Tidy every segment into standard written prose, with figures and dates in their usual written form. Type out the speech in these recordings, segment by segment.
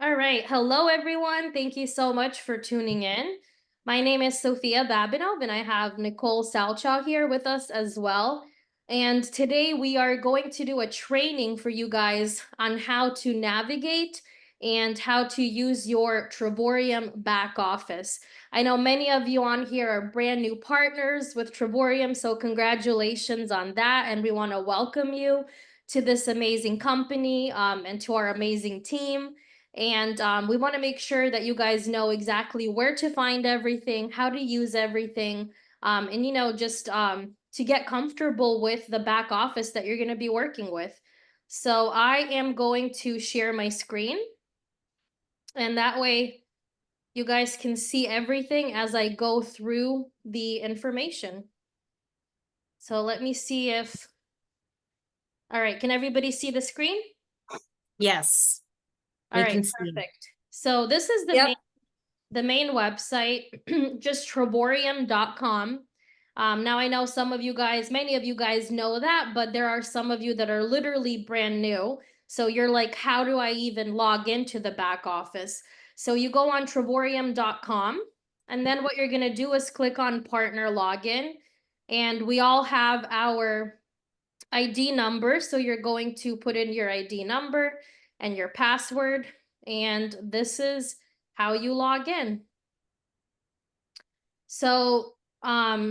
All right. Hello, everyone. Thank you so much for tuning in. My name is Sofiya Babinov, and I have Nicole Salchow here with us as well. And today we are going to do a training for you guys on how to navigate and how to use your Triborium back office. I know many of you on here are brand new partners with Triborium, so congratulations on that. And we want to welcome you to this amazing company and to our amazing team. And we want to make sure that you guys know exactly where to find everything, how to use everything, and just to get comfortable with the back office that you're going to be working with. So I am going to share my screen, and that way you guys can see everything as I go through the information. So let me see if, all right, can everybody see the screen? Yes, All we right, can see. perfect. So this is the main website, just triborium.com. Now I know many of you guys know that, but there are some of you that are literally brand new. So you're like, how do I even log into the back office? So you go on triborium.com, and then what you're going to do is click on partner login. And we all have our ID number. So you're going to put in your ID number and your password. And this is how you log in. So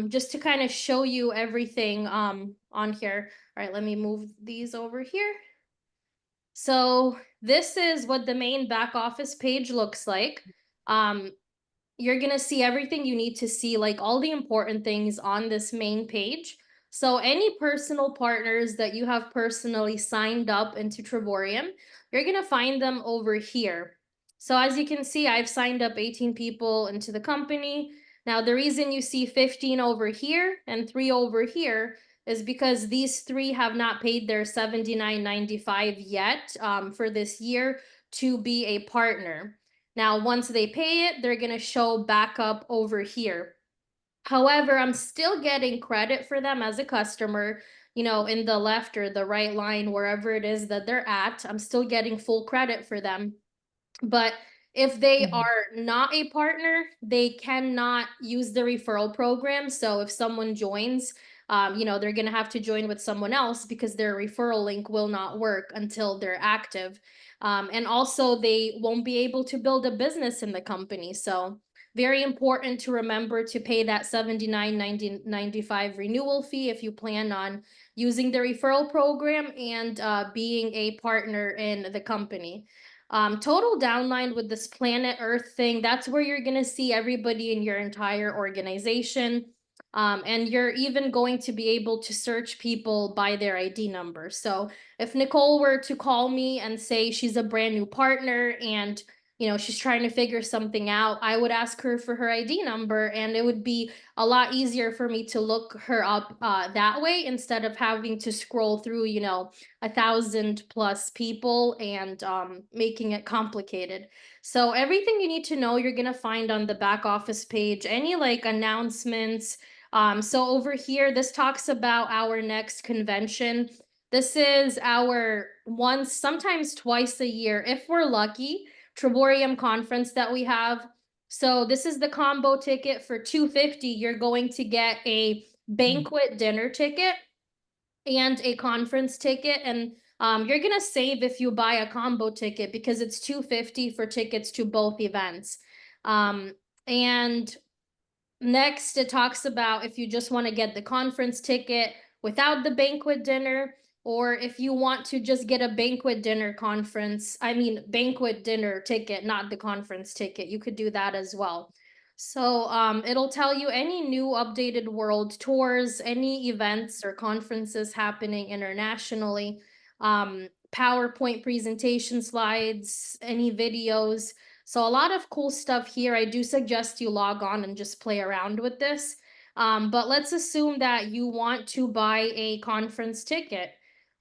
just to kind of show you everything on here. All right, let me move these over here. So this is what the main back office page looks like. You're gonna see everything you need to see, like all the important things on this main page. So any personal partners that you have personally signed up into Triborium, you're gonna find them over here. So as you can see, I've signed up 18 people into the company. Now, the reason you see 15 over here and 3 over here is because these 3 have not paid their $79.95 yet for this year to be a partner. Now, once they pay it, they're going to show back up over here. However, I'm still getting credit for them as a customer, in the left or the right line, wherever it is that they're at. I'm still getting full credit for them. But if they are not a partner, they cannot use the referral program. So if someone joins, they're going to have to join with someone else because their referral link will not work until they're active. And also, they won't be able to build a business in the company. So very important to remember to pay that $79.95 renewal fee if you plan on using the referral program and being a partner in the company. Total downline with this planet Earth thing, that's where you're going to see everybody in your entire organization. And you're even going to be able to search people by their ID number. So if Nicole were to call me and say she's a brand new partner and she's trying to figure something out, I would ask her for her ID number, and it would be a lot easier for me to look her up that way instead of having to scroll through, 1,000+ people and making it complicated. So everything you need to know, you're gonna find on the back office page. Any like announcements. So over here, this talks about our next convention. This is our once, sometimes twice a year, if we're lucky, Triborium conference that we have. So this is the combo ticket for $250. You're going to get a banquet dinner ticket and a conference ticket. And you're gonna save if you buy a combo ticket because it's $250 for tickets to both events. And next, it talks about if you just want to get the conference ticket without the banquet dinner, or if you want to just get a banquet dinner ticket, not the conference ticket, you could do that as well. So it'll tell you any new updated world tours, any events or conferences happening internationally, PowerPoint presentation slides, any videos. So a lot of cool stuff here. I do suggest you log on and just play around with this. But let's assume that you want to buy a conference ticket.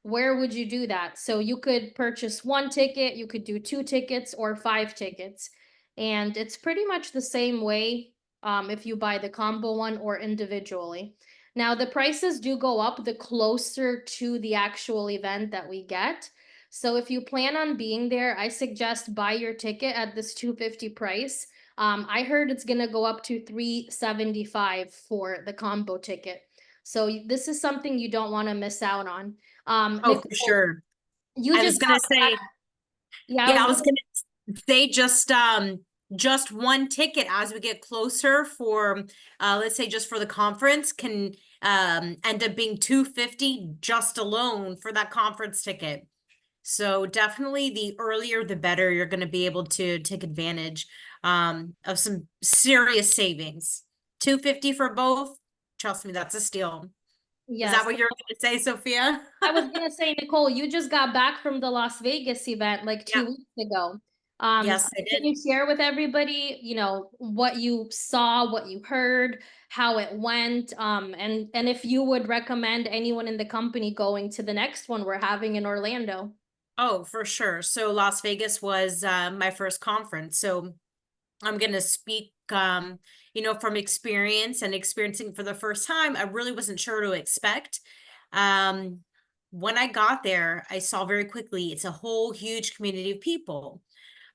Where would you do that? So you could purchase 1 ticket, you could do 2 tickets or 5 tickets. And it's pretty much the same way if you buy the combo one or individually. Now, the prices do go up the closer to the actual event that we get. So if you plan on being there, I suggest buy your ticket at this 250 price. I heard it's gonna go up to 375 for the combo ticket. So this is something you don't want to miss out on. Oh, for Nicole, sure. you I was just gonna got back. say, Yeah, I yeah, was I was gonna. gonna say just one ticket as we get closer for let's say just for the conference can end up being 250 just alone for that conference ticket. So definitely the earlier the better you're going to be able to take advantage of some serious savings. 250 for both. Trust me, that's a steal. Is that Yes. what you're going to say, Sophia? I was gonna say, Nicole, you just got back from the Las Vegas event like Yeah. 2 weeks ago. Yes, I Can did. you share with everybody, what you saw, what you heard, how it went, and if you would recommend anyone in the company going to the next one we're having in Orlando? Oh, for sure. So Las Vegas was my first conference. So I'm going to speak, from experience and experiencing for the first time. I really wasn't sure to expect. Um, when I got there, I saw very quickly it's a whole huge community of people.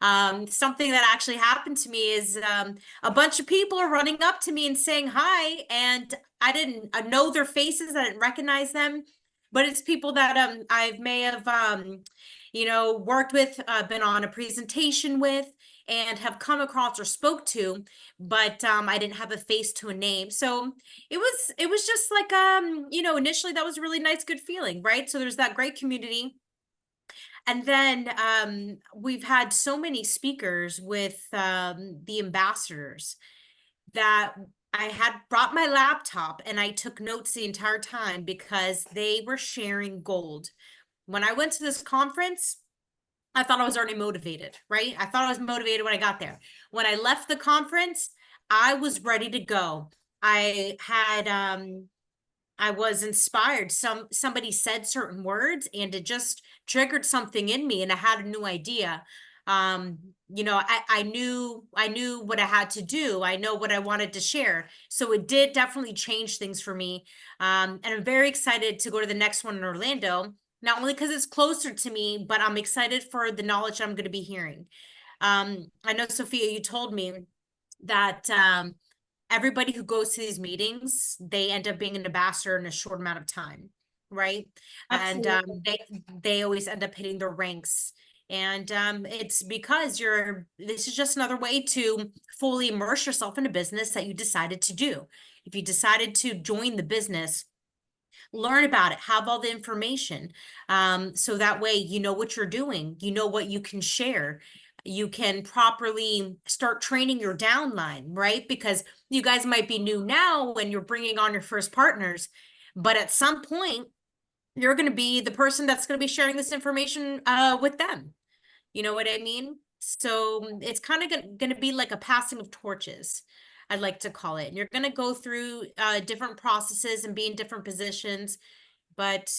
Something that actually happened to me is a bunch of people are running up to me and saying hi, and I didn't know their faces, I didn't recognize them, but it's people that I may have worked with, been on a presentation with, and have come across or spoke to, but I didn't have a face to a name. So it was just like initially that was a really nice, good feeling, right? So there's that great community. And then we've had so many speakers with the ambassadors that I had brought my laptop and I took notes the entire time because they were sharing gold. When I went to this conference, I thought I was already motivated, right? I thought I was motivated when I got there. When I left the conference, I was ready to go. I was inspired. Somebody said certain words and it just triggered something in me and I had a new idea. I knew what I had to do. I know what I wanted to share. So it did definitely change things for me. And I'm very excited to go to the next one in Orlando, not only because it's closer to me, but I'm excited for the knowledge I'm going to be hearing. I know, Sophia, you told me that everybody who goes to these meetings, they end up being an ambassador in a short amount of time, right? And Absolutely. they always end up hitting their ranks. And it's because this is just another way to fully immerse yourself in a business that you decided to do. If you decided to join the business, learn about it, have all the information. So that way you know what you're doing, you know what you can share. You can properly start training your downline, right? Because you guys might be new now when you're bringing on your first partners, but at some point, you're going to be the person that's going to be sharing this information with them. You know what I mean? So it's kind of going to be like a passing of torches, I'd like to call it. And you're going to go through different processes and be in different positions, but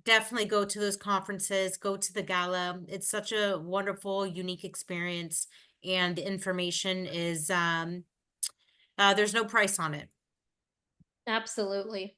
definitely go to those conferences, go to the gala. It's such a wonderful, unique experience, and the information is there's no price on it. Absolutely.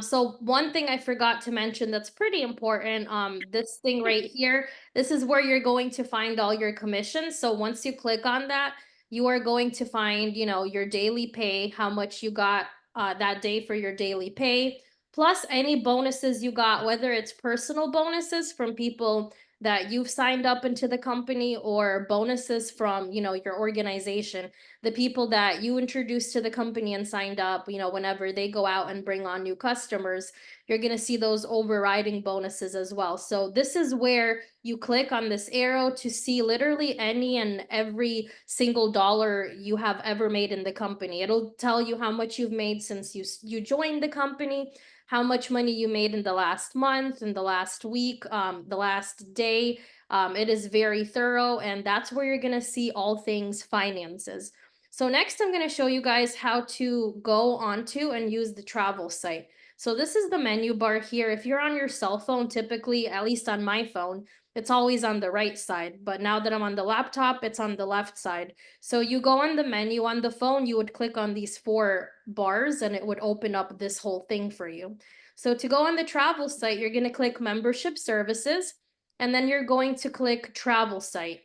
So one thing I forgot to mention that's pretty important, this thing right here, this is where you're going to find all your commissions. So once you click on that, you are going to find, your daily pay, how much you got that day for your daily pay, plus any bonuses you got, whether it's personal bonuses from people that you've signed up into the company or bonuses from, your organization, the people that you introduced to the company and signed up, whenever they go out and bring on new customers, you're going to see those overriding bonuses as well. So this is where you click on this arrow to see literally any and every single dollar you have ever made in the company. It'll tell you how much you've made since you joined the company, how much money you made in the last month, in the last week, the last day. It is very thorough, and that's where you're going to see all things finances. So next I'm going to show you guys how to go onto and use the travel site. So this is the menu bar here. If you're on your cell phone, typically, at least on my phone, it's always on the right side. But now that I'm on the laptop, it's on the left side. So you go on the menu on the phone, you would click on these 4 bars and it would open up this whole thing for you. So to go on the travel site, you're going to click membership services. and then you're going to click travel site.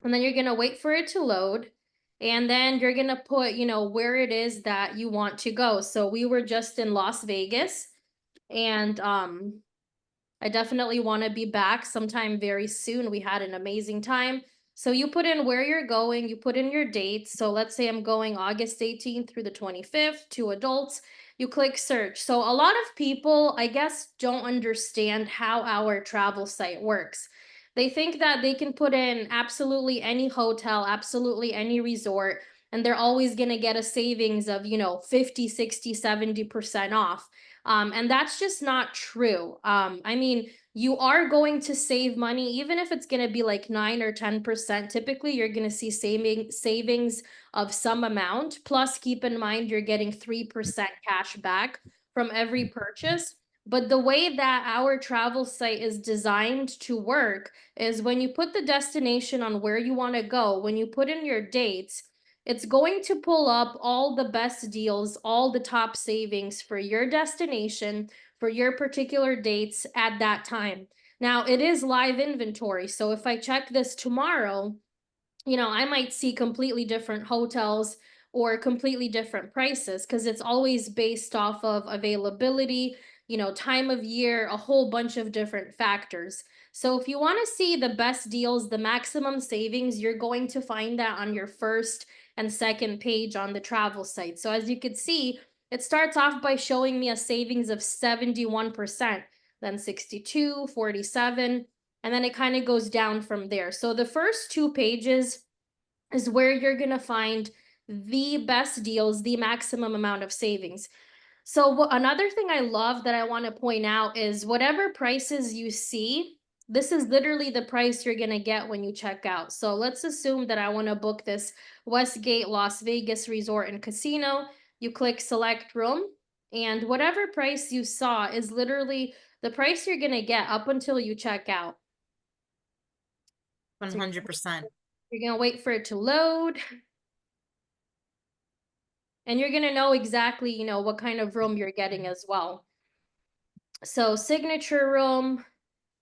And then you're going to wait for it to load. And then you're going to put, where it is that you want to go. So we were just in Las Vegas, and I definitely want to be back sometime very soon. We had an amazing time. So you put in where you're going, you put in your dates. So let's say I'm going August 18th through the 25th, 2 adults. You click search. So a lot of people, I guess, don't understand how our travel site works. They think that they can put in absolutely any hotel, absolutely any resort, and they're always going to get a savings of, 50, 60, 70% off. And that's just not true. I mean, you are going to save money, even if it's going to be like 9 or 10%. Typically, you're going to see savings of some amount. Plus, keep in mind, you're getting 3% cash back from every purchase. But the way that our travel site is designed to work is when you put the destination on where you want to go, when you put in your dates, it's going to pull up all the best deals, all the top savings for your destination, for your particular dates at that time. Now, it is live inventory. So if I check this tomorrow, I might see completely different hotels or completely different prices because it's always based off of availability, time of year, a whole bunch of different factors. So if you want to see the best deals, the maximum savings, you're going to find that on your first and second page on the travel site. So as you could see, it starts off by showing me a savings of 71%, then 62, 47, and then it kind of goes down from there. So the first 2 pages is where you're going to find the best deals, the maximum amount of savings. So another thing I love that I want to point out is whatever prices you see, this is literally the price you're going to get when you check out. So let's assume that I want to book this Westgate Las Vegas Resort and Casino. You click select room, and whatever price you saw is literally the price you're going to get up until you check out. So 100%. you're going to wait for it to load. And you're going to know exactly, what kind of room you're getting as well. So signature room.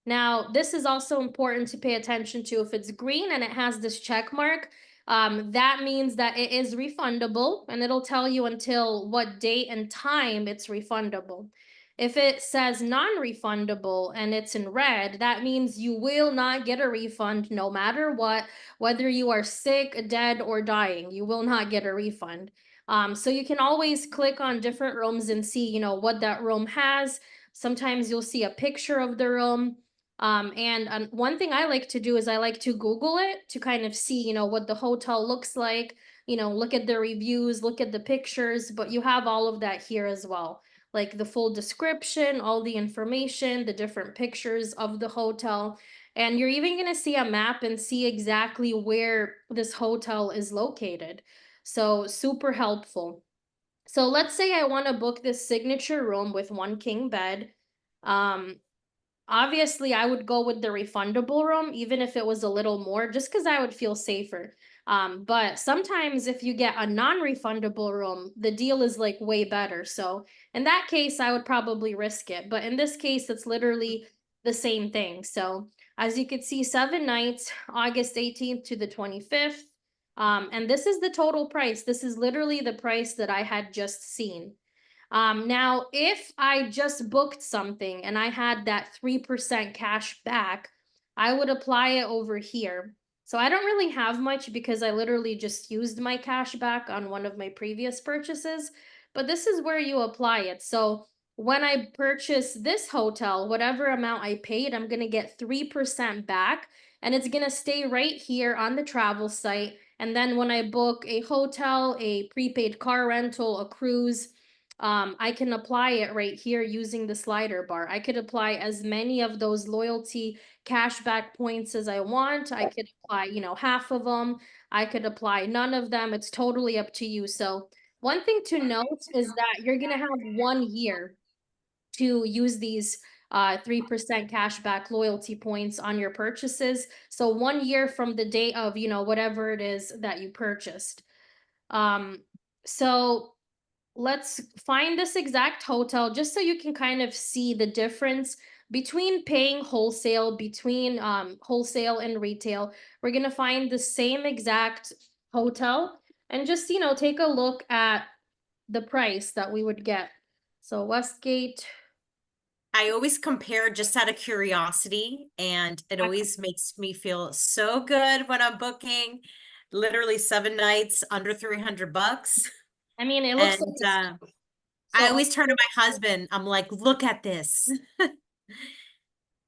Now, this is also important to pay attention to. If it's green and it has this check mark, that means that it is refundable, and it'll tell you until what date and time it's refundable. If it says non-refundable and it's in red, that means you will not get a refund no matter what, whether you are sick, dead, or dying, you will not get a refund. So you can always click on different rooms and see, what that room has. Sometimes you'll see a picture of the room. And one thing I like to do is I like to Google it to kind of see, what the hotel looks like, look at the reviews, look at the pictures, but you have all of that here as well. Like the full description, all the information, the different pictures of the hotel. And you're even going to see a map and see exactly where this hotel is located. So super helpful. So let's say I want to book this signature room with 1 king bed. Um, Obviously, I would go with the refundable room, even if it was a little more, just because I would feel safer. But sometimes if you get a non-refundable room, the deal is like way better. So in that case, I would probably risk it. But in this case, it's literally the same thing. So as you could see, 7 nights, August 18th to the 25th. And this is the total price. This is literally the price that I had just seen. Now, if I just booked something and I had that 3% cash back, I would apply it over here. So I don't really have much because I literally just used my cash back on one of my previous purchases, but this is where you apply it. So when I purchase this hotel, whatever amount I paid, I'm going to get 3% back, and it's going to stay right here on the travel site. And then when I book a hotel, a prepaid car rental, a cruise, I can apply it right here using the slider bar. I could apply as many of those loyalty cashback points as I want. I could apply, half of them. I could apply none of them. It's totally up to you. So one thing to note is that you're going to have 1 year to use these 3% cashback loyalty points on your purchases. So 1 year from the date of, whatever it is that you purchased. So let's find this exact hotel just so you can kind of see the difference between paying wholesale, between wholesale and retail. We're gonna find the same exact hotel and just, take a look at the price that we would get. So Westgate. I always compare just out of curiosity, and it always makes me feel so good when I'm booking literally 7 nights under 300 bucks. I mean, it looks like And it's I so. always turn to my husband. I'm like, look at this.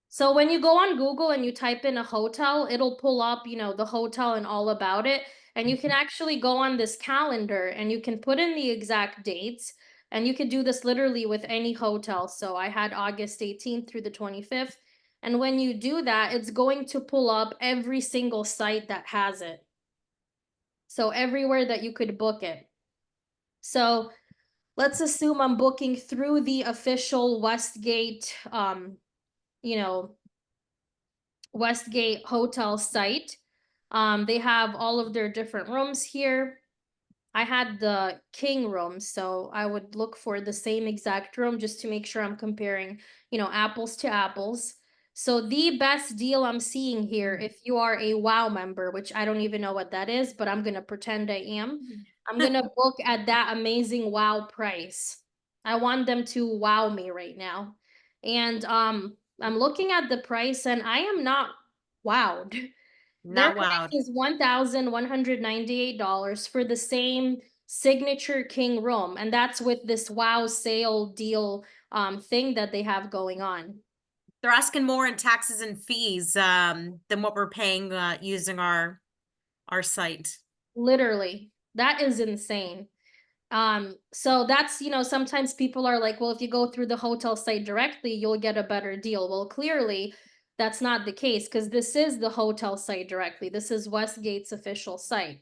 So when you go on Google and you type in a hotel, it'll pull up, the hotel and all about it. And you can actually go on this calendar and you can put in the exact dates. And you could do this literally with any hotel. So I had August 18th through the 25th. And when you do that, it's going to pull up every single site that has it. So everywhere that you could book it. So let's assume I'm booking through the official Westgate, you know, Westgate hotel site. They have all of their different rooms here. I had the king room, so I would look for the same exact room just to make sure I'm comparing, apples to apples. So the best deal I'm seeing here, if you are a WoW member, which I don't even know what that is, but I'm gonna pretend I am, I'm gonna book at that amazing WoW price. I want them to wow me right now. And I'm looking at the price and I am not wowed. Their Not price wowed. is $1,198 for the same signature king room, and that's with this wow sale deal thing that they have going on. They're asking more in taxes and fees than what we're paying using our site. Literally, that is insane. So that's, sometimes people are like, well, if you go through the hotel site directly, you'll get a better deal. Well, clearly that's not the case because this is the hotel site directly. This is Westgate's official site.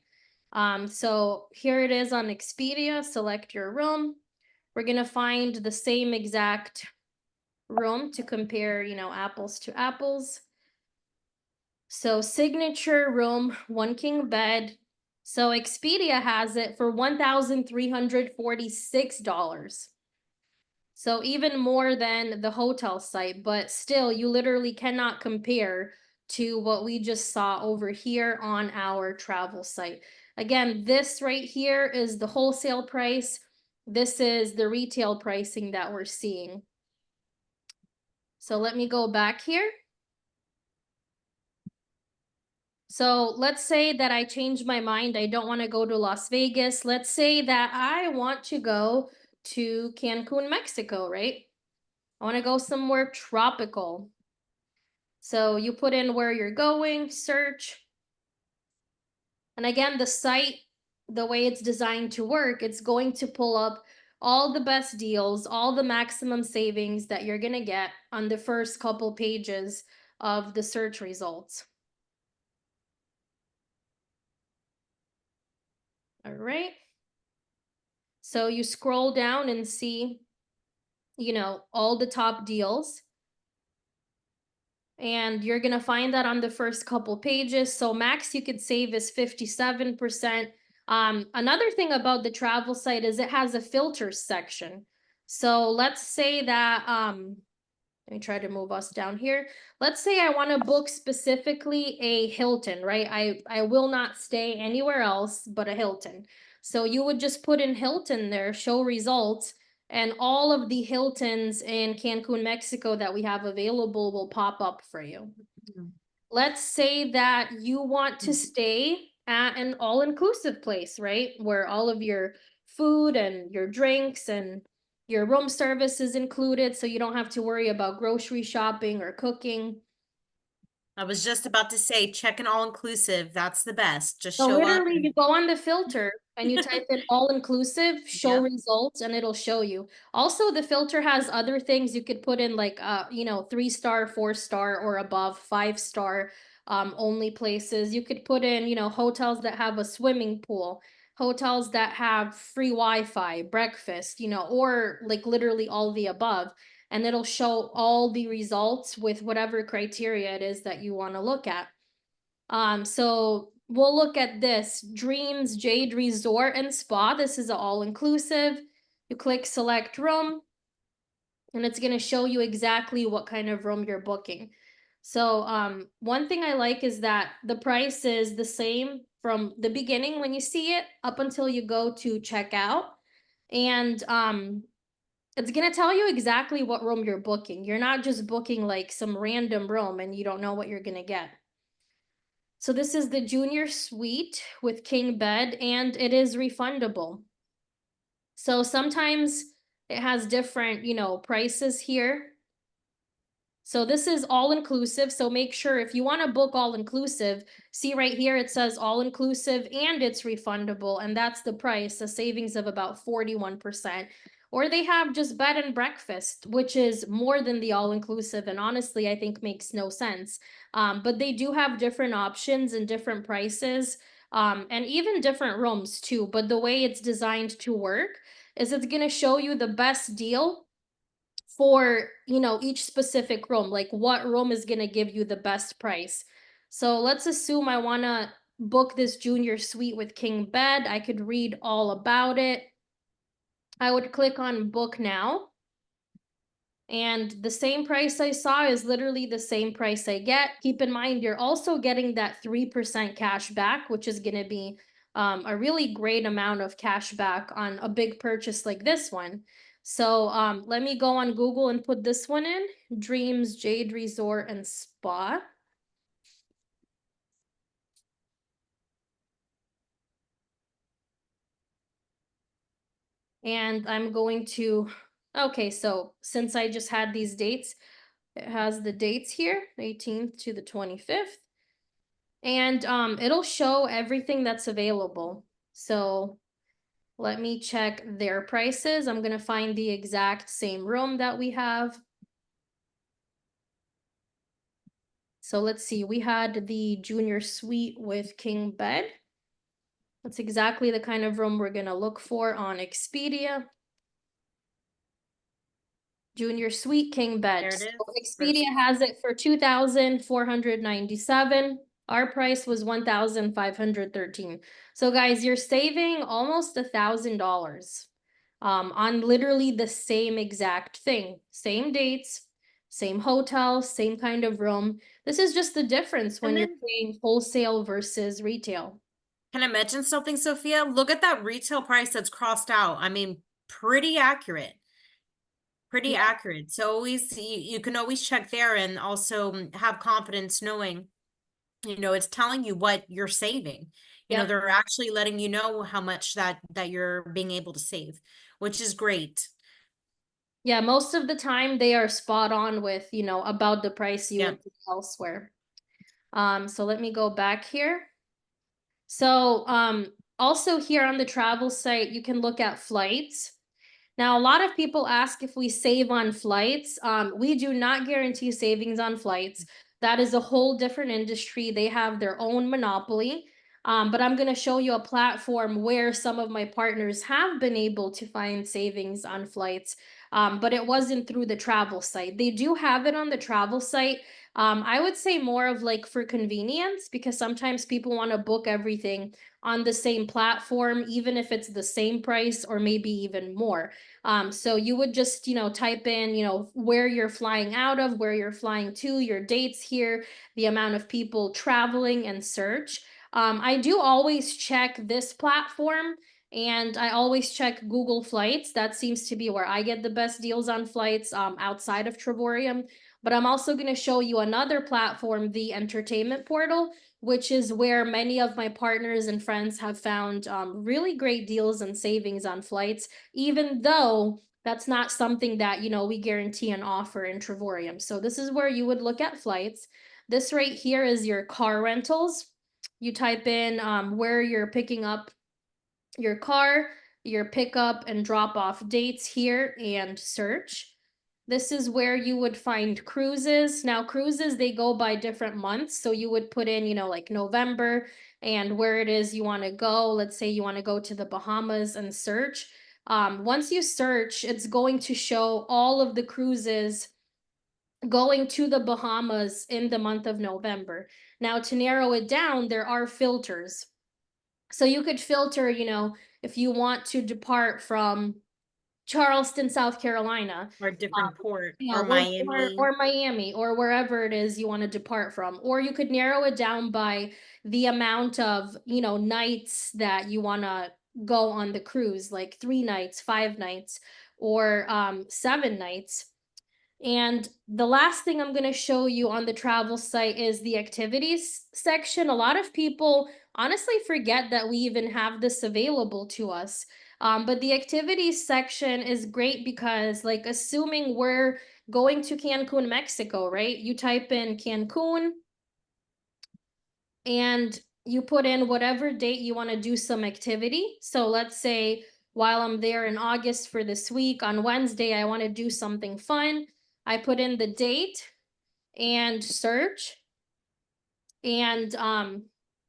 So here it is on Expedia. Select your room. We're gonna find the same exact room to compare, apples to apples. So signature room, one king bed. So Expedia has it for $1,346. So even more than the hotel site, but still you literally cannot compare to what we just saw over here on our travel site. Again, this right here is the wholesale price. This is the retail pricing that we're seeing. So let me go back here. So let's say that I change my mind. I don't want to go to Las Vegas. Let's say that I want to go to Cancun, Mexico, right? I want to go somewhere tropical. So you put in where you're going, search. And again, the site, the way it's designed to work, it's going to pull up all the best deals, all the maximum savings that you're going to get on the first couple pages of the search results. All right. So you scroll down and see, all the top deals. And you're going to find that on the first couple pages. So max you could save is 57%. Another thing about the travel site is it has a filter section. So let's say that let me try to move us down here. Let's say I want to book specifically a Hilton, right? I will not stay anywhere else but a Hilton. So you would just put in Hilton there, show results, and all of the Hiltons in Cancun, Mexico that we have available will pop up for you. Let's say that you want to stay at an all-inclusive place, right? Where all of your food and your drinks and your room service is included, so you don't have to worry about grocery shopping or cooking. I was just about to say, check an all inclusive. That's the best. Just So show up literally you and go on the filter and you type in all inclusive, show yep. results, and it'll show you. Also, the filter has other things you could put in like 3-star, 4-star or above, 5-star only places. You could put in, hotels that have a swimming pool, hotels that have free Wi-Fi, breakfast, or like literally all the above. And it'll show all the results with whatever criteria it is that you want to look at. So we'll look at this Dreams Jade Resort and Spa. This is all inclusive. You click select room, and it's going to show you exactly what kind of room you're booking. So one thing I like is that the price is the same from the beginning when you see it up until you go to checkout. And it's going to tell you exactly what room you're booking. You're not just booking like some random room and you don't know what you're going to get. So this is the junior suite with king bed, and it is refundable. So sometimes it has different, prices here. So this is all inclusive. So make sure if you want to book all inclusive, see right here, it says all inclusive and it's refundable. And that's the price, a savings of about 41%. Or they have just bed and breakfast, which is more than the all inclusive. And honestly, I think makes no sense. But they do have different options and different prices, and even different rooms too. But the way it's designed to work is it's going to show you the best deal for each specific room, like what room is going to give you the best price. So let's assume I want to book this junior suite with king bed. I could read all about it. I would click on book now, and the same price I saw is literally the same price I get. Keep in mind, you're also getting that 3% cash back, which is going to be a really great amount of cash back on a big purchase like this one. So let me go on Google and put this one in, Dreams Jade Resort and Spa. And I'm going to, okay, so since I just had these dates, it has the dates here, 18th to the 25th. And it'll show everything that's available. So let me check their prices. I'm gonna find the exact same room that we have. So let's see, we had the junior suite with king bed. That's exactly the kind of room we're gonna look for on Expedia. Junior suite king bed. There it So is. Expedia has it for 2,497. Our price was 1,513. So guys, you're saving almost $1,000 on literally the same exact thing. Same dates, same hotel, same kind of room. This is just the difference when And you're then paying wholesale versus retail. can I mention something, Sophia? Look at that retail price that's crossed out. I mean, pretty accurate. Pretty Yeah. accurate. So always you can always check there and also have confidence knowing, it's telling you what you're saving. Yep. They're actually letting you know how much that you're being able to save, which is great. Yeah, most of the time they are spot on with, about the price you Yeah. would pay elsewhere. So let me go back here. So also here on the travel site, you can look at flights. Now, a lot of people ask if we save on flights. We do not guarantee savings on flights. That is a whole different industry. They have their own monopoly. But I'm going to show you a platform where some of my partners have been able to find savings on flights, but it wasn't through the travel site. They do have it on the travel site. I would say more of like for convenience, because sometimes people want to book everything on the same platform, even if it's the same price or maybe even more. So you would just, type in, where you're flying out of, where you're flying to, your dates here, the amount of people traveling, and search. I do always check this platform, and I always check Google Flights. That seems to be where I get the best deals on flights outside of Trivorium. But I'm also going to show you another platform, the entertainment portal, which is where many of my partners and friends have found really great deals and savings on flights, even though that's not something that, we guarantee and offer in Trivorium. So this is where you would look at flights. This right here is your car rentals. You type in where you're picking up your car, your pickup and drop off dates here, and search. This is where you would find cruises. Now, cruises, they go by different months. So you would put in, like November and where it is you want to go. Let's say you want to go to the Bahamas and search. Once you search, it's going to show all of the cruises going to the Bahamas in the month of November. Now, to narrow it down, there are filters. So you could filter, if you want to depart from Charleston, South Carolina. Or a different port, Yeah, or Miami. or Miami, or wherever it is you want to depart from. Or you could narrow it down by the amount of, nights that you want to go on the cruise, like 3 nights, 5 nights, or 7 nights. And the last thing I'm going to show you on the travel site is the activities section. A lot of people honestly forget that we even have this available to us. But the activities section is great because, like, assuming we're going to Cancun, Mexico, right? You type in Cancun and you put in whatever date you want to do some activity. So let's say while I'm there in August for this week, on Wednesday, I want to do something fun. I put in the date and search, and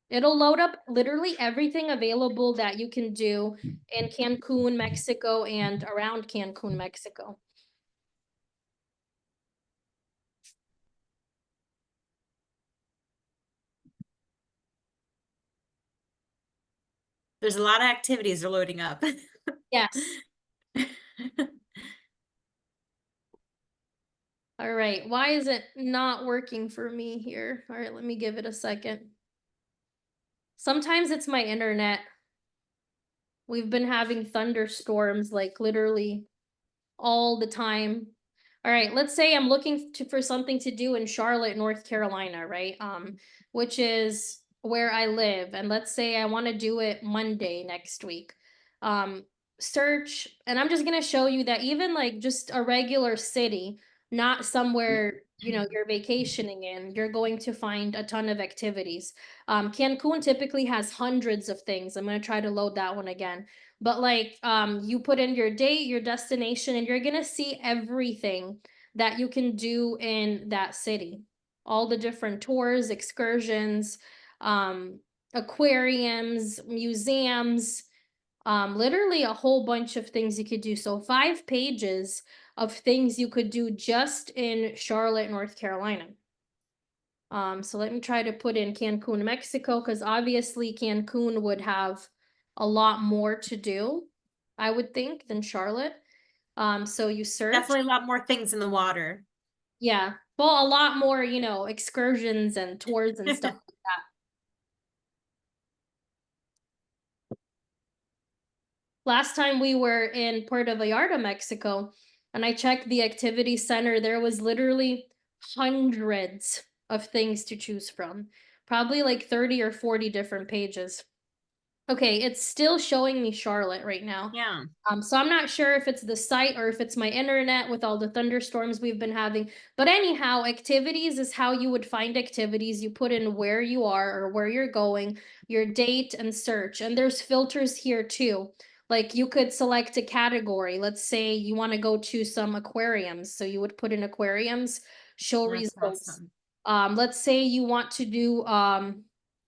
it'll load up literally everything available that you can do in Cancun, Mexico, and around Cancun, Mexico. There's a lot of activities are loading up. Yes. All right. Why is it not working for me here? All right, let me give it a second. Sometimes it's my internet. We've been having thunderstorms like literally all the time. All right, let's say I'm looking for something to do in Charlotte, North Carolina, right? Which is where I live. And let's say I want to do it Monday next week. Um, Search, and I'm just gonna show you that even like just a regular city, not somewhere, you're vacationing in, you're going to find a ton of activities. Cancun typically has hundreds of things. I'm gonna try to load that one again. But like, you put in your date, your destination, and you're gonna see everything that you can do in that city. All the different tours, excursions, aquariums, museums, literally a whole bunch of things you could do. So 5 pages of things you could do just in Charlotte, North Carolina. So let me try to put in Cancun, Mexico, because obviously Cancun would have a lot more to do, I would think, than Charlotte. So you search. Definitely a lot more things in the water. Yeah. Well, a lot more, excursions and tours and stuff like that. Last time we were in Puerto Vallarta, Mexico, and I checked the activity center, there was literally hundreds of things to choose from. Probably like 30 or 40 different pages. Okay, it's still showing me Charlotte right now. Yeah. So I'm not sure if it's the site or if it's my internet with all the thunderstorms we've been having. But anyhow, activities is how you would find activities. You put in where you are or where you're going, your date, and search. And there's filters here too. Like you could select a category. Let's say you want to go to some aquariums. So you would put in aquariums, show That's results. awesome. Let's say you want to do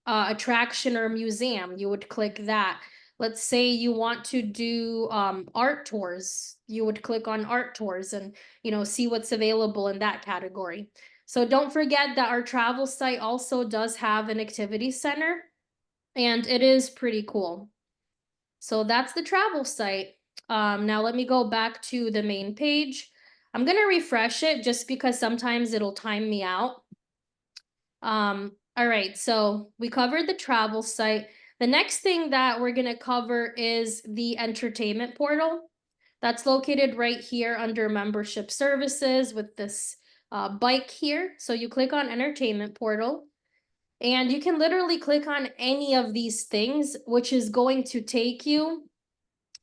attraction or museum, you would click that. Let's say you want to do art tours, you would click on art tours and see what's available in that category. So don't forget that our travel site also does have an activity center, and it is pretty cool. So that's the travel site. Now let me go back to the main page. I'm gonna refresh it just because sometimes it'll time me out. All right, so we covered the travel site. The next thing that we're gonna cover is the entertainment portal. That's located right here under membership services with this bike here. So you click on entertainment portal and you can literally click on any of these things, which is going to take you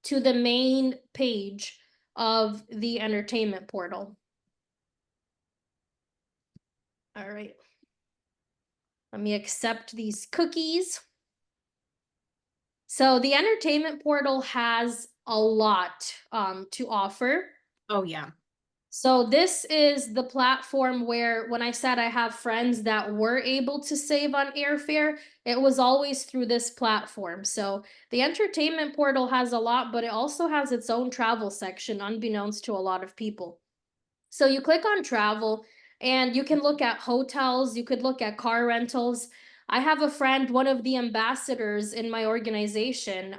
to the main page of the entertainment portal. All right. Let me accept these cookies. So the entertainment portal has a lot to offer. Oh, yeah. So this is the platform where when I said I have friends that were able to save on airfare, it was always through this platform. So the entertainment portal has a lot, but it also has its own travel section, unbeknownst to a lot of people. So you click on travel and you can look at hotels, you could look at car rentals. I have a friend, one of the ambassadors in my organization,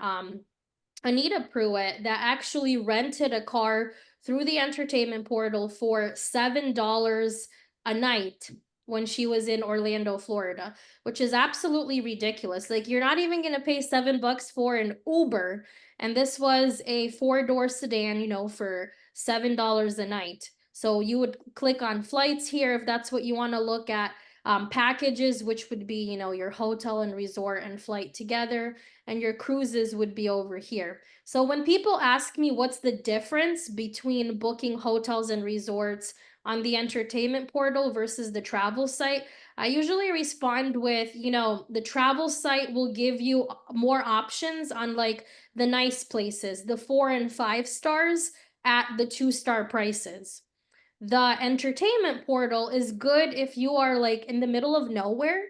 Anita Pruitt that actually rented a car through the entertainment portal for $7 a night when she was in Orlando, Florida, which is absolutely ridiculous. Like you're not even gonna pay $7 for an Uber, and this was a four-door sedan, for $7 a night. So you would click on flights here if that's what you want to look at. Packages, which would be, your hotel and resort and flight together, and your cruises would be over here. So when people ask me what's the difference between booking hotels and resorts on the entertainment portal versus the travel site, I usually respond with, the travel site will give you more options on like the nice places, the 4 and 5 stars at the 2-star prices. The entertainment portal is good if you are like in the middle of nowhere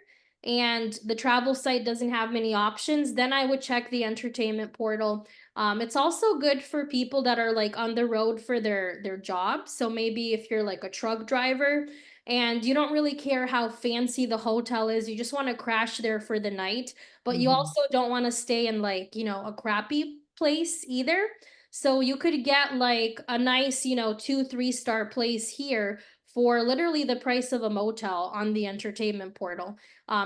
and the travel site doesn't have many options, then I would check the entertainment portal. It's also good for people that are like on the road for their job. So maybe if you're like a truck driver and you don't really care how fancy the hotel is, you just want to crash there for the night, but you Mhm. also don't want to stay in like, a crappy place either. So you could get like a nice, 2, 3 star place here for literally the price of a motel on the entertainment portal.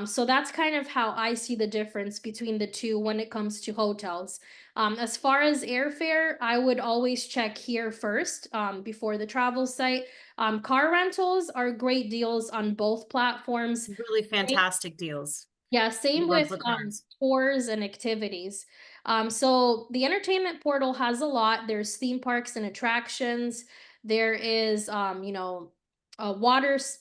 So that's kind of how I see the difference between the two when it comes to hotels. As far as airfare, I would always check here first before the travel site. Car rentals are great deals on both platforms. Really fantastic deals. Yeah, We same love with the cars. tours and activities. So the entertainment portal has a lot. There's theme parks and attractions. There is a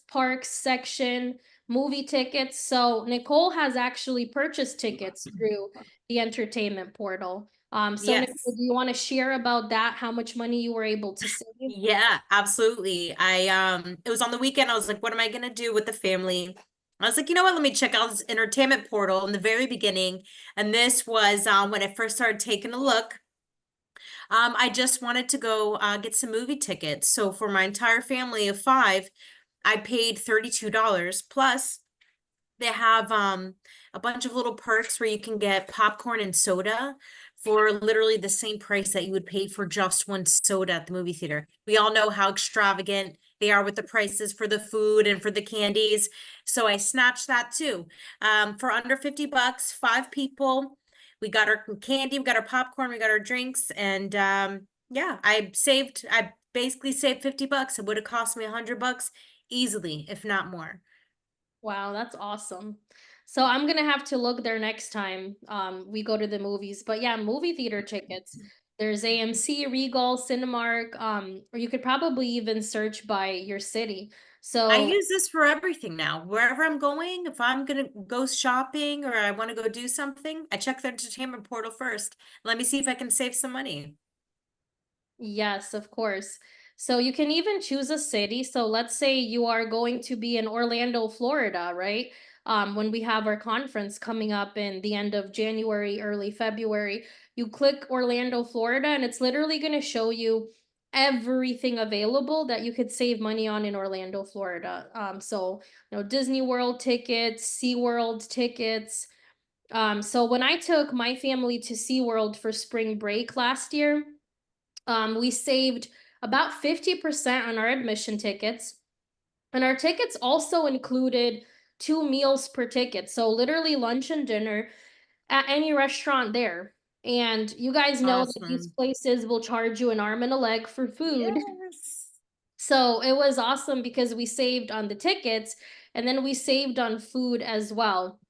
parks section, movie tickets. So Nicole has actually purchased tickets through the entertainment portal. So Nicole, Yes. do you want to share about that? How much money you were able to save? Yeah, absolutely. It was on the weekend. I was like, what am I gonna do with the family? I was like, you know what? Let me check out this entertainment portal in the very beginning. And this was when I first started taking a look. I just wanted to go get some movie tickets. So for my entire family of five, I paid $32 plus they have a bunch of little perks where you can get popcorn and soda for literally the same price that you would pay for just one soda at the movie theater. We all know how extravagant they are with the prices for the food and for the candies. So I snatched that too. For under 50 bucks, five people. We got our candy, we got our popcorn, we got our drinks, and yeah, I basically saved 50 bucks. It would have cost me 100 bucks easily, if not more. Wow, that's awesome. So I'm gonna have to look there next time we go to the movies. But yeah, movie theater tickets. There's AMC, Regal, Cinemark, or you could probably even search by your city. I So use this for everything now. Wherever I'm going, if I'm gonna go shopping or I want to go do something, I check the entertainment portal first. Let me see if I can save some money. yes, of course. So you can even choose a city. So let's say you are going to be in Orlando, Florida, right? When we have our conference coming up in the end of January, early February, you click Orlando, Florida, and it's literally going to show you everything available that you could save money on in Orlando, Florida. So, Disney World tickets, SeaWorld tickets. So when I took my family to SeaWorld for spring break last year, we saved about 50% on our admission tickets. And our tickets also included 2 meals per ticket. So literally lunch and dinner at any restaurant there. And you guys know that these Awesome. places will charge you an arm and a leg for food. Yes. So it was awesome because we saved on the tickets and then we saved on food as well.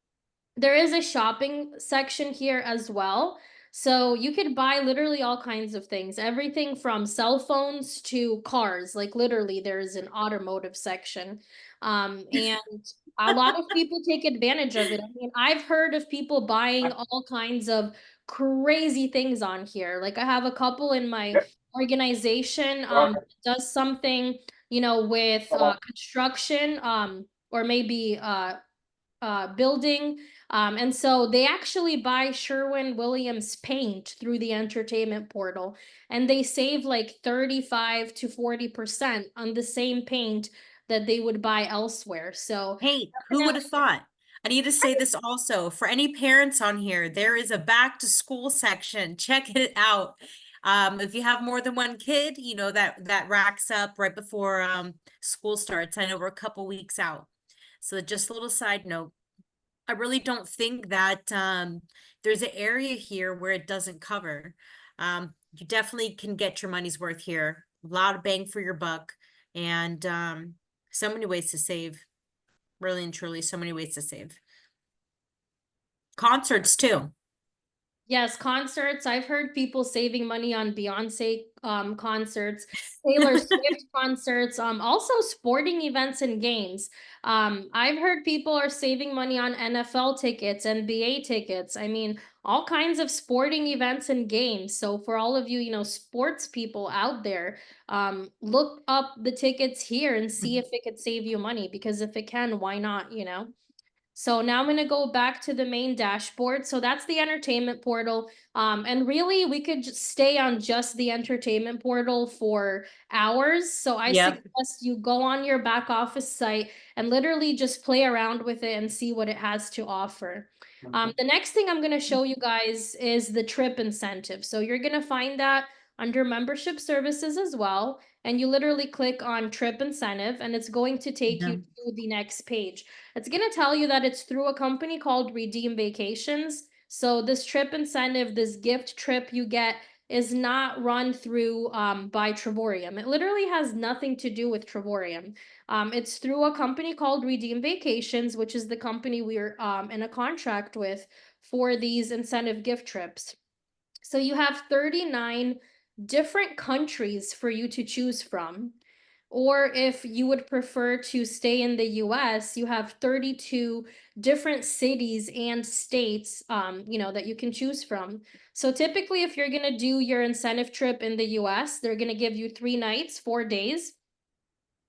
There is a shopping section here as well. So you could buy literally all kinds of things, everything from cell phones to cars. Like literally, there's an automotive section. And a lot of people take advantage of it. I mean, I've heard of people buying all kinds of crazy things on here. Like I have a couple in my organization does something, with construction, or maybe building. And so they actually buy Sherwin-Williams paint through the entertainment portal, and they save like 35 to 40% on the same paint that they would buy elsewhere. So Hey, who would have thought? I need to say this also for any parents on here, there is a back to school section. Check it out. If you have more than one kid, you know that racks up right before school starts. I know we're a couple weeks out. So just a little side note. I really don't think that there's an area here where it doesn't cover. You definitely can get your money's worth here. A lot of bang for your buck, and so many ways to save. Really and truly, so many ways to save. Concerts too. Yes, concerts. I've heard people saving money on Beyonce concerts, Taylor Swift concerts, also sporting events and games. I've heard people are saving money on NFL tickets, NBA tickets. I mean, all kinds of sporting events and games. So for all of you, sports people out there, look up the tickets here and see if it could save you money, because if it can, why not? So now I'm going to go back to the main dashboard. So that's the entertainment portal. And really, we could just stay on just the entertainment portal for hours. So I Yep. suggest you go on your back office site and literally just play around with it and see what it has to offer. The next thing I'm going to show you guys is the trip incentive. So you're going to find that under membership services as well. And you literally click on trip incentive, and it's going to take you Yeah. to the next page. It's going to tell you that it's through a company called Redeem Vacations. So this trip incentive, this gift trip you get, is not run through by Trevorium. It literally has nothing to do with Trevorium. It's through a company called Redeem Vacations, which is the company we're in a contract with for these incentive gift trips. So you have 39 different countries for you to choose from. Or if you would prefer to stay in the US, you have 32 different cities and states, that you can choose from. So typically, if you're going to do your incentive trip in the US, they're going to give you 3 nights, 4 days.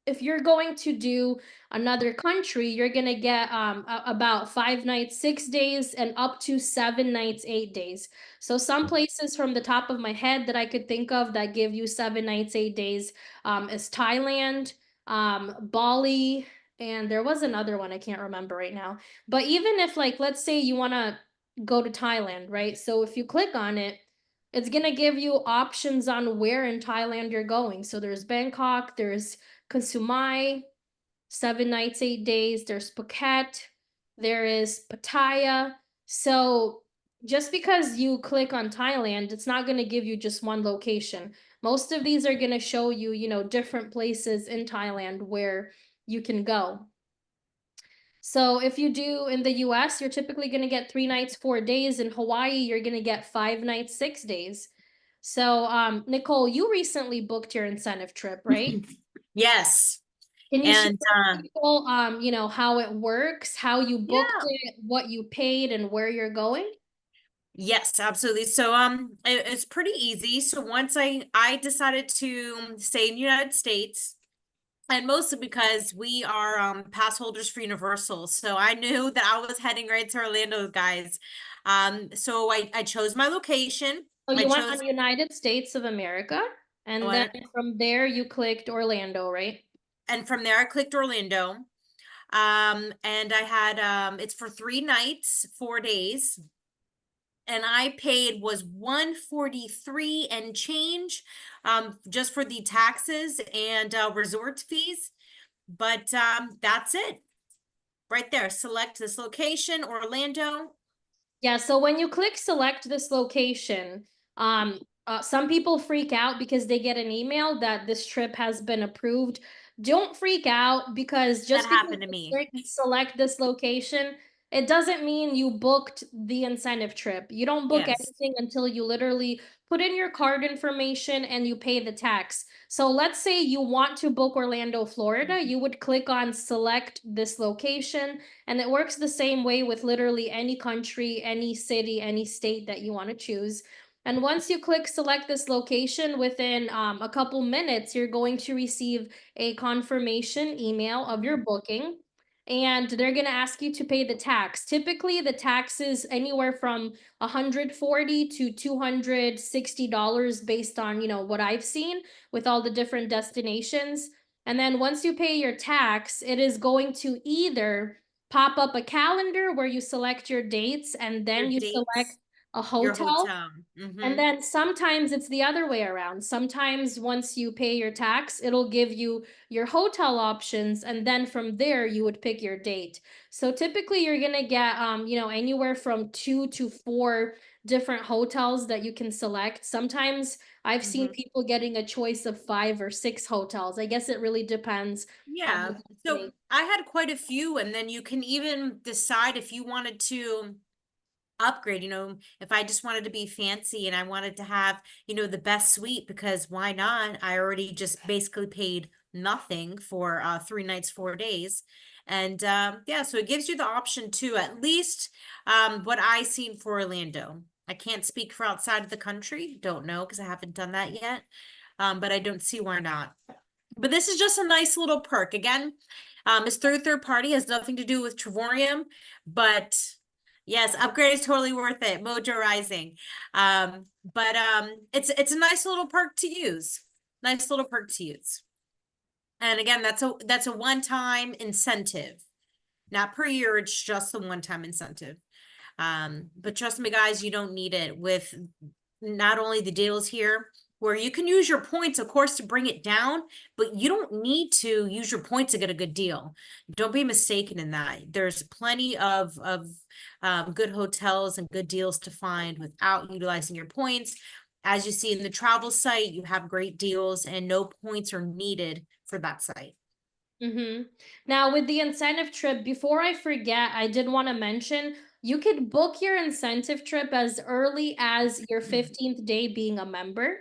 If you're going to do another country, you're going to get about 5 nights, 6 days, and up to 7 nights, 8 days. So some places from the top of my head that I could think of that give you 7 nights, 8 days is Thailand, Bali, and there was another one I can't remember right now. But even if, like, let's say you want to go to Thailand, right? So if you click on it, it's going to give you options on where in Thailand you're going. So there's Bangkok, there's Chiang Mai, 7 nights, 8 days. There's Phuket. There is Pattaya. So just because you click on Thailand, it's not going to give you just one location. Most of these are going to show you, different places in Thailand where you can go. So if you do in the US, you're typically going to get 3 nights, 4 days. In Hawaii, you're going to get 5 nights, 6 days. So, Nicole, you recently booked your incentive trip, right? Yes. Can you share And with people, how it works, how you booked yeah. it, what you paid, and where you're going? Yes, absolutely. So it's pretty easy. So once I decided to stay in the United States, and mostly because we are pass holders for Universal. So I knew that I was heading right to Orlando, guys. So I chose my location. So I you went chose on United States of America, and then from there you clicked Orlando, right? and from there I clicked Orlando. And I had it's for 3 nights, 4 days. And I paid was 143 and change just for the taxes and resort fees. But that's it. Right there. Select this location, Orlando. Yeah, so when you click select this location, some people freak out because they get an email that this trip has been approved. Don't freak out, because That just because happened to you me. click select this location, it doesn't mean you booked the incentive trip. You don't book Yes. anything until you literally put in your card information and you pay the tax. So let's say you want to book Orlando, Florida, you would click on select this location. And it works the same way with literally any country, any city, any state that you want to choose. And once you click select this location, within a couple minutes, you're going to receive a confirmation email of your booking. And they're going to ask you to pay the tax. Typically, the tax is anywhere from $140 to $260 based on, what I've seen with all the different destinations. And then once you pay your tax, it is going to either pop up a calendar where you select your dates and then Your you select dates, a your hotel. hotel. And then sometimes it's the other way around. Sometimes once you pay your tax, it'll give you your hotel options, and then from there you would pick your date. So typically you're gonna get anywhere from 2 to 4 different hotels that you can select. Sometimes I've seen Hmm. people getting a choice of 5 or 6 hotels. I guess it really depends on Yeah. the So destination. I had quite a few, and then you can even decide if you wanted to upgrade, if I just wanted to be fancy and I wanted to have, the best suite, because why not? I already just basically paid nothing for 3 nights, 4 days. And yeah, so it gives you the option to, at least what I seen for Orlando. I can't speak for outside of the country, don't know because I haven't done that yet. But I don't see why not. But this is just a nice little perk. Again, it's through third party, has nothing to do with Trevorium, but yes, upgrade is totally worth it. Mojo Rising. But it's a nice little perk to use. Nice little perk to use. And again, that's a one-time incentive. Not per year, it's just the one-time incentive. But trust me, guys, you don't need it with not only the deals here, where you can use your points, of course, to bring it down, but you don't need to use your points to get a good deal. Don't be mistaken in that. There's plenty of good hotels and good deals to find without utilizing your points. As you see in the travel site, you have great deals and no points are needed for that site. Mm-hmm. Now, with the incentive trip, before I forget, I did want to mention you could book your incentive trip as early as your 15th day being a member.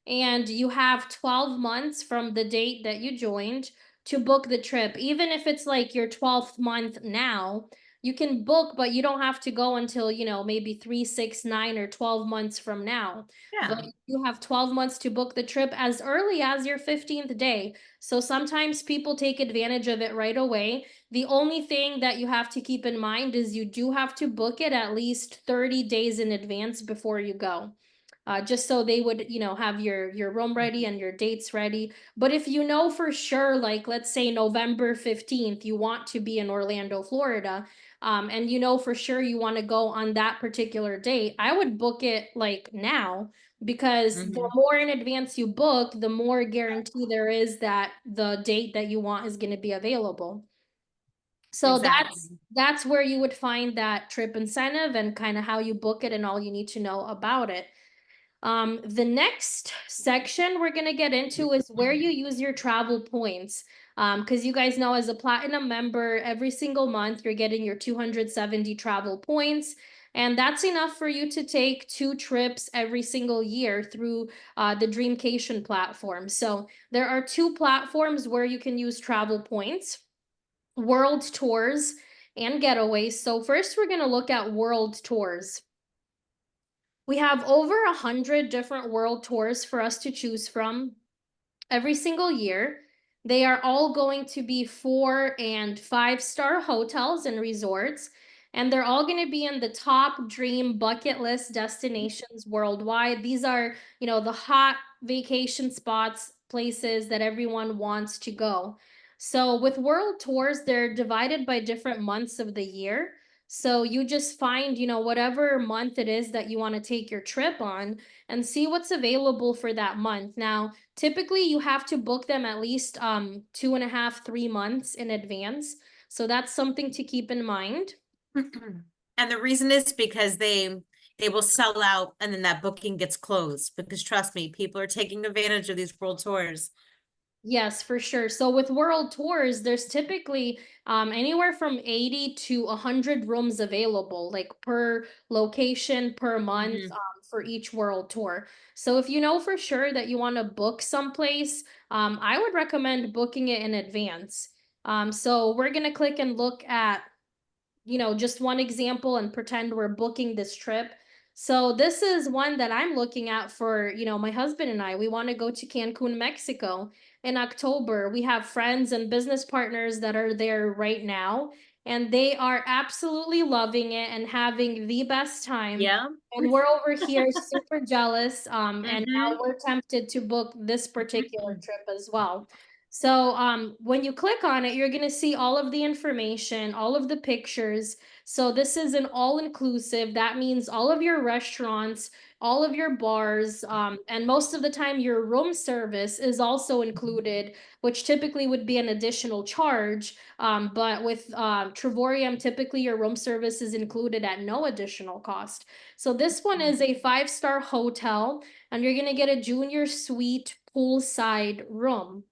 And you have 12 months from the date that you joined to book the trip. Even if it's like your 12th month now, you can book, but you don't have to go until, maybe 3, 6, 9, or 12 months from now. But Yeah. you have 12 months to book the trip as early as your 15th day. So sometimes people take advantage of it right away. The only thing that you have to keep in mind is you do have to book it at least 30 days in advance before you go. Just so they would, have your room ready and your dates ready. But if you know for sure, like let's say November 15th, you want to be in Orlando, Florida, and you know for sure you want to go on that particular date, I would book it like now, because the Mhm. more in advance you book, the more guarantee there is that the date that you want is going to be available. So that's Exactly. that's where you would find that trip incentive and kind of how you book it and all you need to know about it. The next section we're gonna get into is where you use your travel points. Because you guys know, as a platinum member, every single month you're getting your 270 travel points. And that's enough for you to take 2 trips every single year through the Dreamcation platform. So there are 2 platforms where you can use travel points: World Tours and Getaways. So first we're gonna look at World Tours. We have over 100 different world tours for us to choose from every single year. They are all going to be 4 and 5 star hotels and resorts, and they're all going to be in the top dream bucket list destinations worldwide. These are, the hot vacation spots, places that everyone wants to go. So with world tours, they're divided by different months of the year. So you just find, whatever month it is that you want to take your trip on and see what's available for that month. Now, typically, you have to book them at least 2.5, 3 months in advance. So that's something to keep in mind. And the reason is because they will sell out and then that booking gets closed, because trust me, people are taking advantage of these world tours. Yes, for sure. So with world tours, there's typically anywhere from 80 to 100 rooms available, like per location, per month, Mhm. for each world tour. So if you know for sure that you want to book someplace, I would recommend booking it in advance. So we're gonna click and look at, just one example and pretend we're booking this trip. So this is one that I'm looking at for, my husband and I. We want to go to Cancun, Mexico in October. We have friends and business partners that are there right now, and they are absolutely loving it and having the best time. Yeah. And we're over here super jealous. And now Hmm. we're tempted to book this particular trip as well. So when you click on it, you're gonna see all of the information, all of the pictures. So this is an all-inclusive. That means all of your restaurants, all of your bars, and most of the time your room service is also included, which typically would be an additional charge. But with Trivorium, typically your room service is included at no additional cost. So this one is a 5-star hotel, and you're gonna get a junior suite poolside room.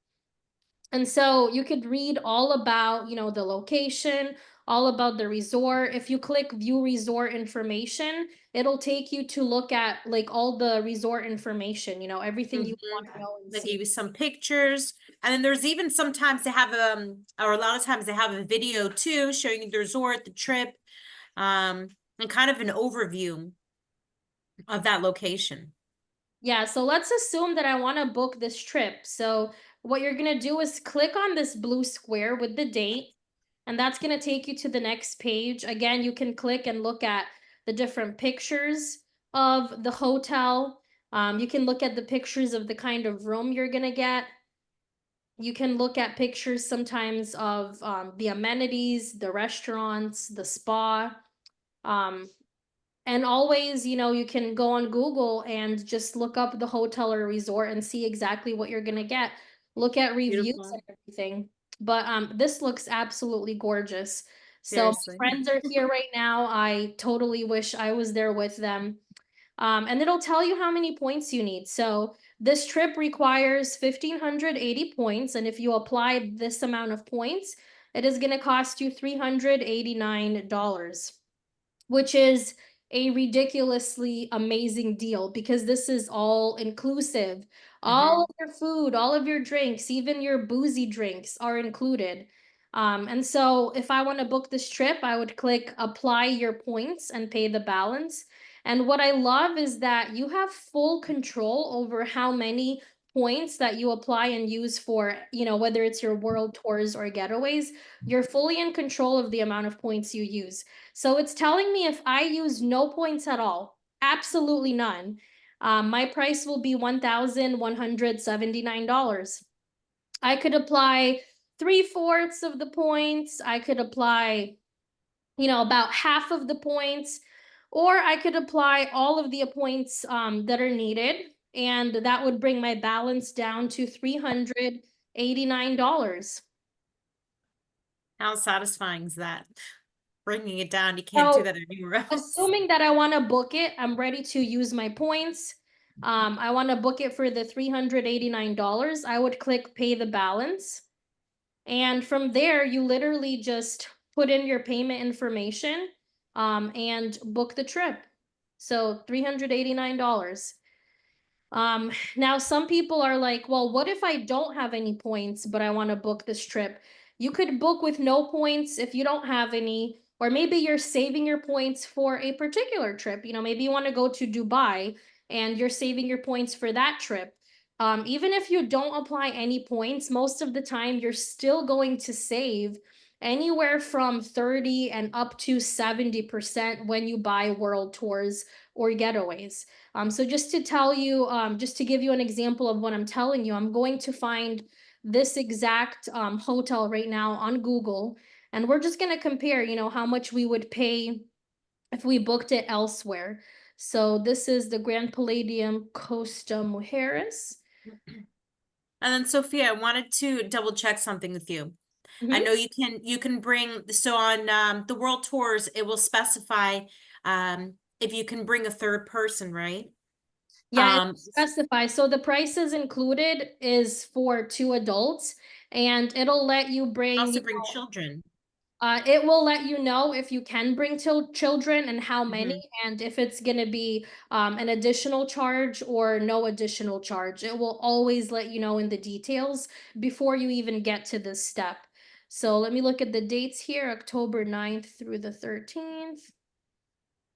And so you could read all about, the location, all about the resort. If you click view resort information, it'll take you to look at like all the resort information, everything you Mhm. want to know and They see. give you some pictures, and then there's even sometimes they have or a lot of times they have a video too, showing you the resort, the trip, and kind of an overview of that location. Yeah, so let's assume that I want to book this trip. So what you're going to do is click on this blue square with the date, and that's going to take you to the next page. Again, you can click and look at the different pictures of the hotel. You can look at the pictures of the kind of room you're going to get. You can look at pictures sometimes of the amenities, the restaurants, the spa. Um, and always, you can go on Google and just look up the hotel or resort and see exactly what you're gonna get. Look at reviews Beautiful. and everything. But this looks absolutely gorgeous. So Seriously. my friends are here right now. I totally wish I was there with them. And it'll tell you how many points you need. So this trip requires 1,580 points, and if you apply this amount of points, it is going to cost you $389, which is a ridiculously amazing deal because this is all inclusive. All Hmm. of your food, all of your drinks, even your boozy drinks are included. And so if I want to book this trip, I would click apply your points and pay the balance. And what I love is that you have full control over how many points that you apply and use for, whether it's your world tours or getaways, you're fully in control of the amount of points you use. So it's telling me if I use no points at all, absolutely none, my price will be $1,179. I could apply 3/4 of the points. I could apply, about half of the points, or I could apply all of the points that are needed. And that would bring my balance down to $389. How satisfying is that? Bringing it down, you can't do So that anywhere else. assuming that I want to book it, I'm ready to use my points. I want to book it for the $389. I would click pay the balance. And from there, you literally just put in your payment information and book the trip. So $389. Now some people are like, well, what if I don't have any points, but I want to book this trip? You could book with no points if you don't have any, or maybe you're saving your points for a particular trip. Maybe you want to go to Dubai and you're saving your points for that trip. Even if you don't apply any points, most of the time you're still going to save anywhere from 30 and up to 70% when you buy world tours or getaways. So just to tell you, just to give you an example of what I'm telling you, I'm going to find this exact hotel right now on Google, and we're just going to compare, how much we would pay if we booked it elsewhere. So this is the Grand Palladium Costa Mujeres. And then Sophia, I wanted to double check something with you. I Mhm. know you can bring so on the world tours, it will specify if you can bring a third person, right? Yeah, it Um specifies. So the prices included is for 2 adults, and it'll let you bring, also bring children. it will let you know if you can bring children and how many, Hmm. and if it's going to be an additional charge or no additional charge. It will always let you know in the details before you even get to this step. So let me look at the dates here, October 9th through the 13th.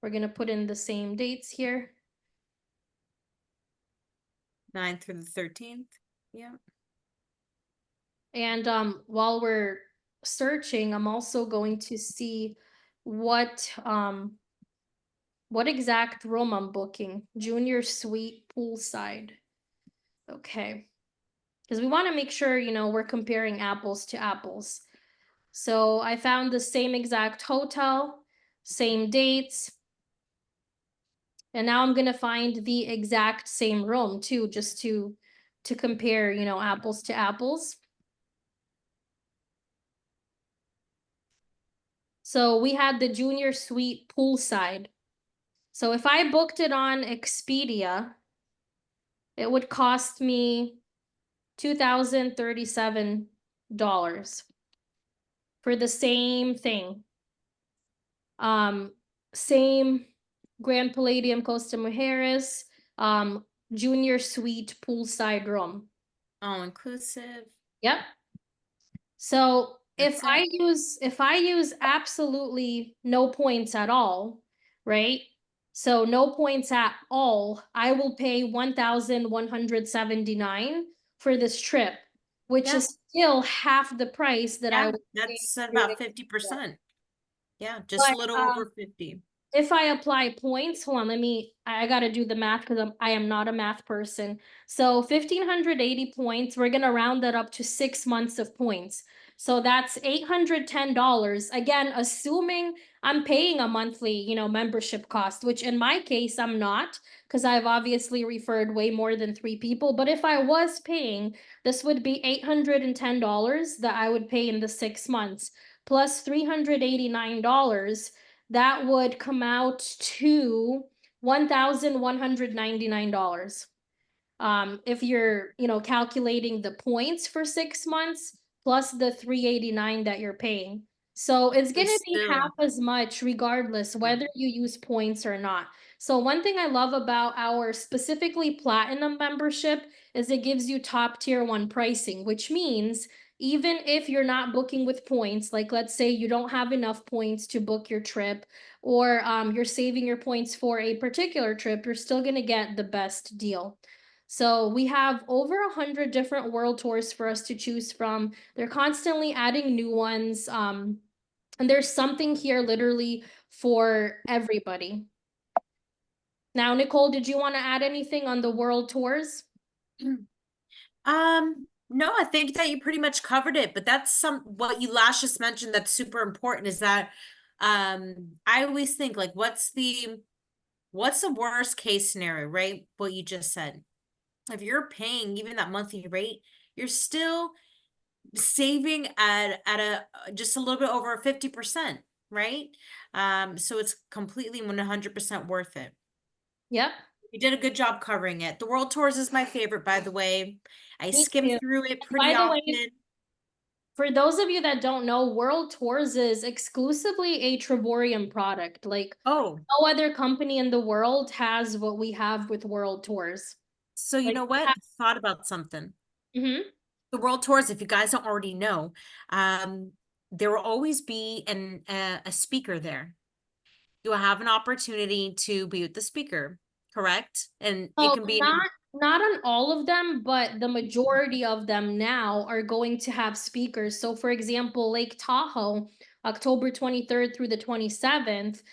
We're going to put in the same dates here. 9th through the 13th. Yeah. And while we're searching, I'm also going to see what exact room I'm booking. Junior suite poolside. Okay. because we want to make sure, we're comparing apples to apples. So I found the same exact hotel, same dates. And now I'm gonna find the exact same room too, just to compare, apples to apples. So we had the junior suite poolside. So if I booked it on Expedia, it would cost me $2,037 for the same thing. Same Grand Palladium Costa Mujeres, junior suite poolside room. All inclusive. Yep. So That's it. if I use absolutely no points at all, right? So no points at all, I will pay 1,179 for this trip, which Yeah. is still half the price that I Yeah. would pay That's through about Expedia. 50%. Yeah. Just a But little over 50. if I apply points, hold on, I gotta do the math because I am not a math person. So 1,580 points, we're gonna round that up to 6 months of points. So that's $810. Again, assuming I'm paying a monthly, membership cost, which in my case, I'm not, because I've obviously referred way more than 3 people. But if I was paying, this would be $810 that I would pay in the 6 months, plus $389 that would come out to $1,199. If you're, calculating the points for 6 months plus the 389 that you're paying. So it's So gonna be half still, as much regardless yeah. whether you use points or not. So one thing I love about our specifically platinum membership is it gives you top tier one pricing, which means even if you're not booking with points, like let's say you don't have enough points to book your trip, or you're saving your points for a particular trip, you're still gonna get the best deal. So we have over 100 different world tours for us to choose from. They're constantly adding new ones. And there's something here literally for everybody. Now, Nicole, did you want to add anything on the world tours? No, I think that you pretty much covered it, but that's what you last just mentioned that's super important is that I always think like what's the worst case scenario, right? What you just said. If you're paying even that monthly rate, you're still saving at a just a little bit over 50%, right? So it's completely 100% worth it. Yep, You did a good job covering it. The World Tours is my favorite, by the way. I me skim too. through it pretty By the way, often. for those of you that don't know, World Tours is exclusively a Triborium product. Like Oh, no other company in the world has what we have with World Tours. so you Like, know what? I thought about something. mm-hmm. The World Tours, if you guys don't already know, there will always be a speaker there. You will have an opportunity to be with the speaker, correct? And it So can be not on all of them, but the majority of them now are going to have speakers. So for example, Lake Tahoe, October 23rd through the 27th,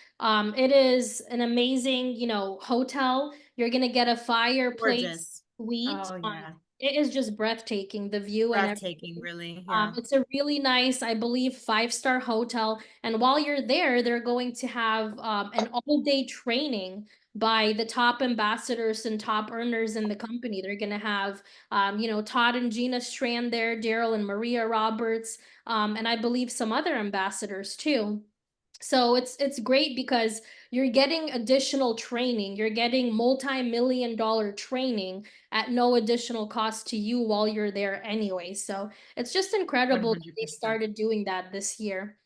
it is an amazing, hotel. You're gonna get a fireplace gorgeous. suite. Oh yeah, It is just breathtaking, the view and breathtaking, everything. really. Yeah. It's a really nice, I believe, 5-star hotel. And while you're there, they're going to have an all-day training by the top ambassadors and top earners in the company. They're going to have, Todd and Gina Strand there, Daryl and Maria Roberts, and I believe some other ambassadors too. So it's great because you're getting additional training. You're getting multi-million-dollar training at no additional cost to you while you're there anyway. So it's just incredible that they 100%. started doing that this year.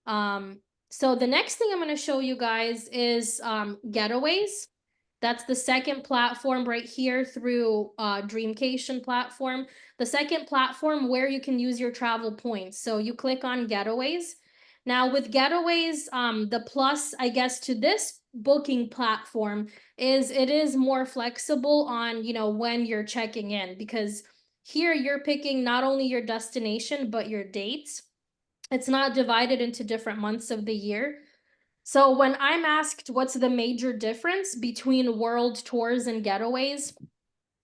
Um, so the next thing I'm going to show you guys is Getaways. That's the second platform right here through Dreamcation platform. The second platform where you can use your travel points. So you click on Getaways. Now with Getaways, the plus, I guess, to this booking platform is it is more flexible on, when you're checking in, because here you're picking not only your destination, but your dates. It's not divided into different months of the year. So when I'm asked what's the major difference between world tours and Getaways,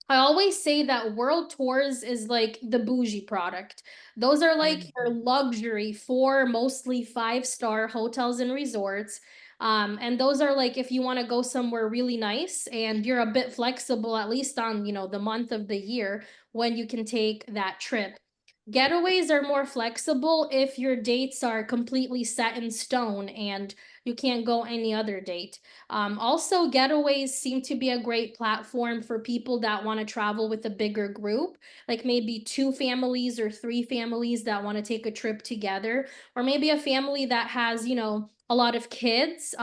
I always say that world tours is like the bougie product. Those are like your Mhm. luxury for mostly five-star hotels and resorts. And those are like if you want to go somewhere really nice and you're a bit flexible, at least on, the month of the year when you can take that trip. Getaways are more flexible if your dates are completely set in stone and you can't go any other date. Also, getaways seem to be a great platform for people that want to travel with a bigger group, like maybe two families or three families that want to take a trip together, or maybe a family that has, a lot of kids.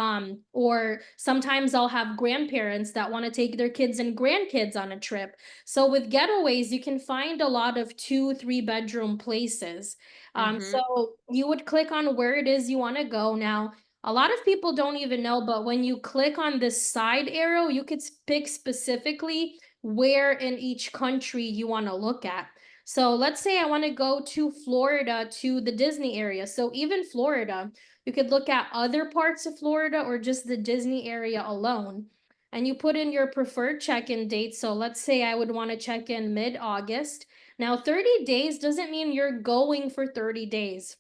Or sometimes I'll have grandparents that want to take their kids and grandkids on a trip. So with getaways, you can find a lot of 2, 3 bedroom places. Mhm. So you would click on where it is you want to go. Now, a lot of people don't even know, but when you click on this side arrow, you could pick specifically where in each country you want to look at. So let's say I want to go to Florida to the Disney area. So even Florida, you could look at other parts of Florida or just the Disney area alone. And you put in your preferred check-in date. So let's say I would want to check in mid-August. Now, 30 days doesn't mean you're going for 30 days.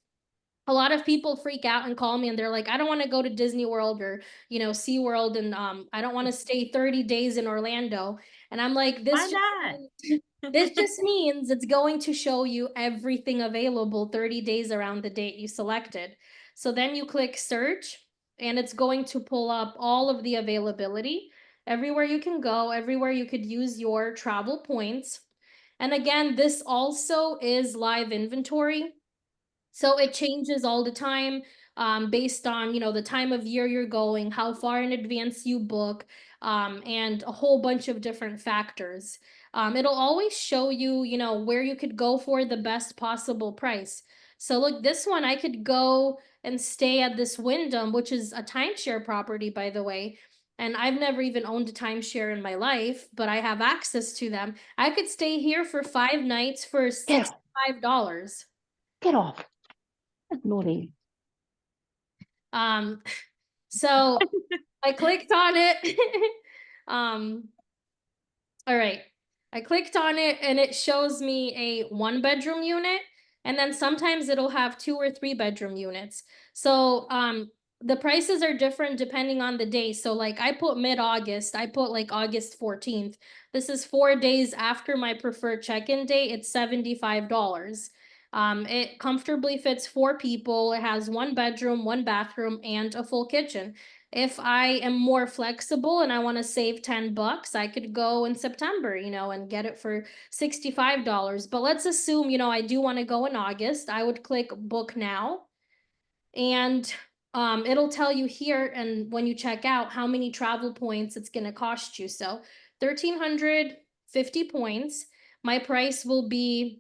A lot of people freak out and call me and they're like, I don't want to go to Disney World or, SeaWorld, and I don't want to stay 30 days in Orlando. And I'm like, Why not? this just means it's going to show you everything available 30 days around the date you selected. So then you click search and it's going to pull up all of the availability, everywhere you can go, everywhere you could use your travel points. And again, this also is live inventory. So it changes all the time, based on, the time of year you're going, how far in advance you book, and a whole bunch of different factors. It'll always show you, where you could go for the best possible price. So look, this one, I could go and stay at this Wyndham, which is a timeshare property, by the way. And I've never even owned a timeshare in my life, but I have access to them. I could stay here for 5 nights for Get off. $65. Get off. That's naughty. Um, so I clicked on it. um, all right. I clicked on it and it shows me a 1 bedroom unit. And then sometimes it'll have 2 or 3 bedroom units. So the prices are different depending on the day. So like I put mid-August, I put like August 14th. This is 4 days after my preferred check-in date. It's $75. It comfortably fits 4 people. It has 1 bedroom, 1 bathroom, and a full kitchen. If I am more flexible and I want to save $10, I could go in September, and get it for $65. But let's assume, I do want to go in August. I would click book now, and it'll tell you here, and when you check out, how many travel points it's going to cost you. So 1,350 points. My price will be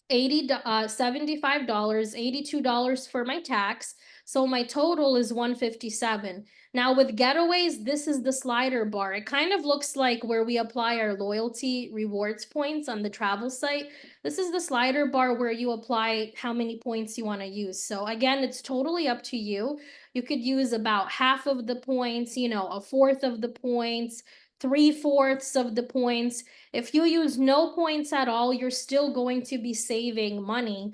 $75, $82 for my tax. So my total is 157. Now with getaways, this is the slider bar. It kind of looks like where we apply our loyalty rewards points on the travel site. This is the slider bar where you apply how many points you want to use. So again, it's totally up to you. You could use about half of the points, a fourth of the points, 3/4 of the points. If you use no points at all, you're still going to be saving money,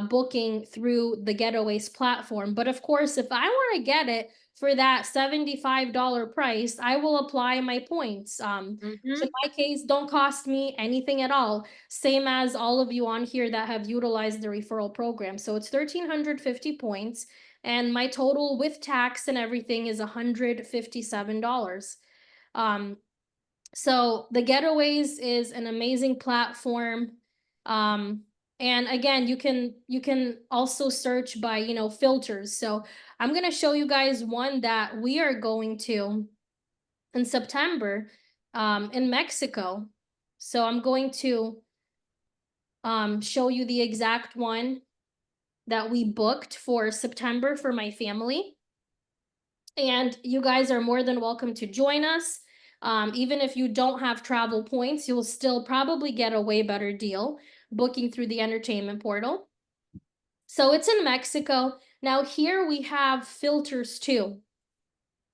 booking through the Getaways platform. But of course, if I want to get it for that $75 price, I will apply my points. Which in Mhm. my case, don't cost me anything at all. Same as all of you on here that have utilized the referral program. So it's 1,350 points. And my total with tax and everything is $157. Um, so the Getaways is an amazing platform. Um, and again, you can also search by, filters. So I'm gonna show you guys one that we are going to in September, in Mexico. So I'm going to show you the exact one that we booked for September for my family. And you guys are more than welcome to join us. Even if you don't have travel points, you'll still probably get a way better deal booking through the entertainment portal. So it's in Mexico. Now here we have filters too.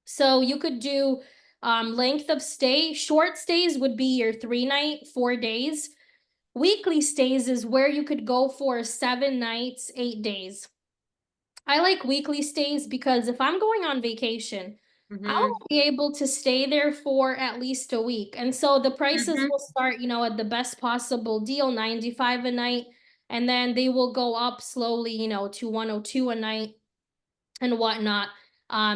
So you could do Length of stay, short stays would be your 3-night, 4 days. Weekly stays is where you could go for 7 nights, 8 days. I like weekly stays because if I'm going on vacation, I want to be able to stay there for at least a week. And so the prices will start, at the best possible deal, 95 a night, and then they will go up slowly, to 102 a night and whatnot.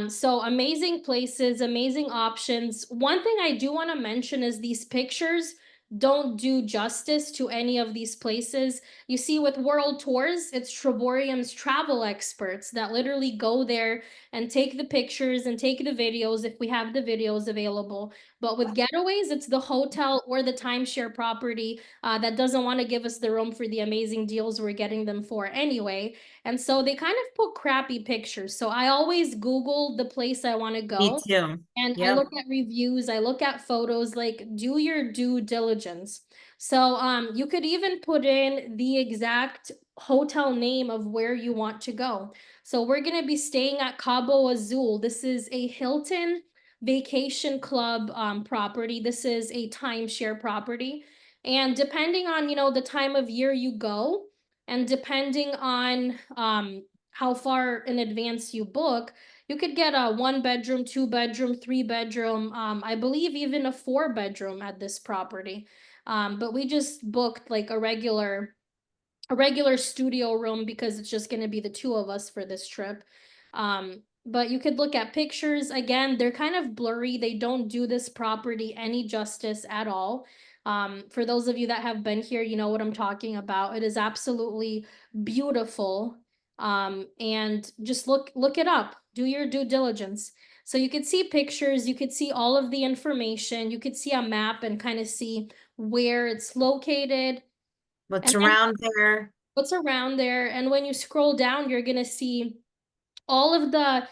So amazing places, amazing options. One thing I do want to mention is these pictures don't do justice to any of these places. You see, with world tours, it's Triborium's travel experts that literally go there and take the pictures and take the videos if we have the videos available. But with getaways, it's the hotel or the timeshare property that doesn't want to give us the room for the amazing deals we're getting them for anyway. And so they kind of put crappy pictures. So I always Google the place I want to Me go. too. And I Yep. look at reviews, I look at photos, like do your due diligence. So you could even put in the exact hotel name of where you want to go. So we're going to be staying at Cabo Azul. This is a Hilton Vacation Club property. This is a timeshare property. And depending on, the time of year you go, and depending on how far in advance you book, you could get a 1-bedroom, 2-bedroom, 3-bedroom, I believe even a 4-bedroom at this property. But we just booked like a regular studio room because it's just going to be the two of us for this trip. But you could look at pictures. Again, they're kind of blurry. They don't do this property any justice at all. For those of you that have been here, you know what I'm talking about. It is absolutely beautiful. And just look it up. Do your due diligence. So you could see pictures, you could see all of the information, you could see a map and kind of see where it's located. What's And then around there? what's around there. And when you scroll down, you're gonna see all of the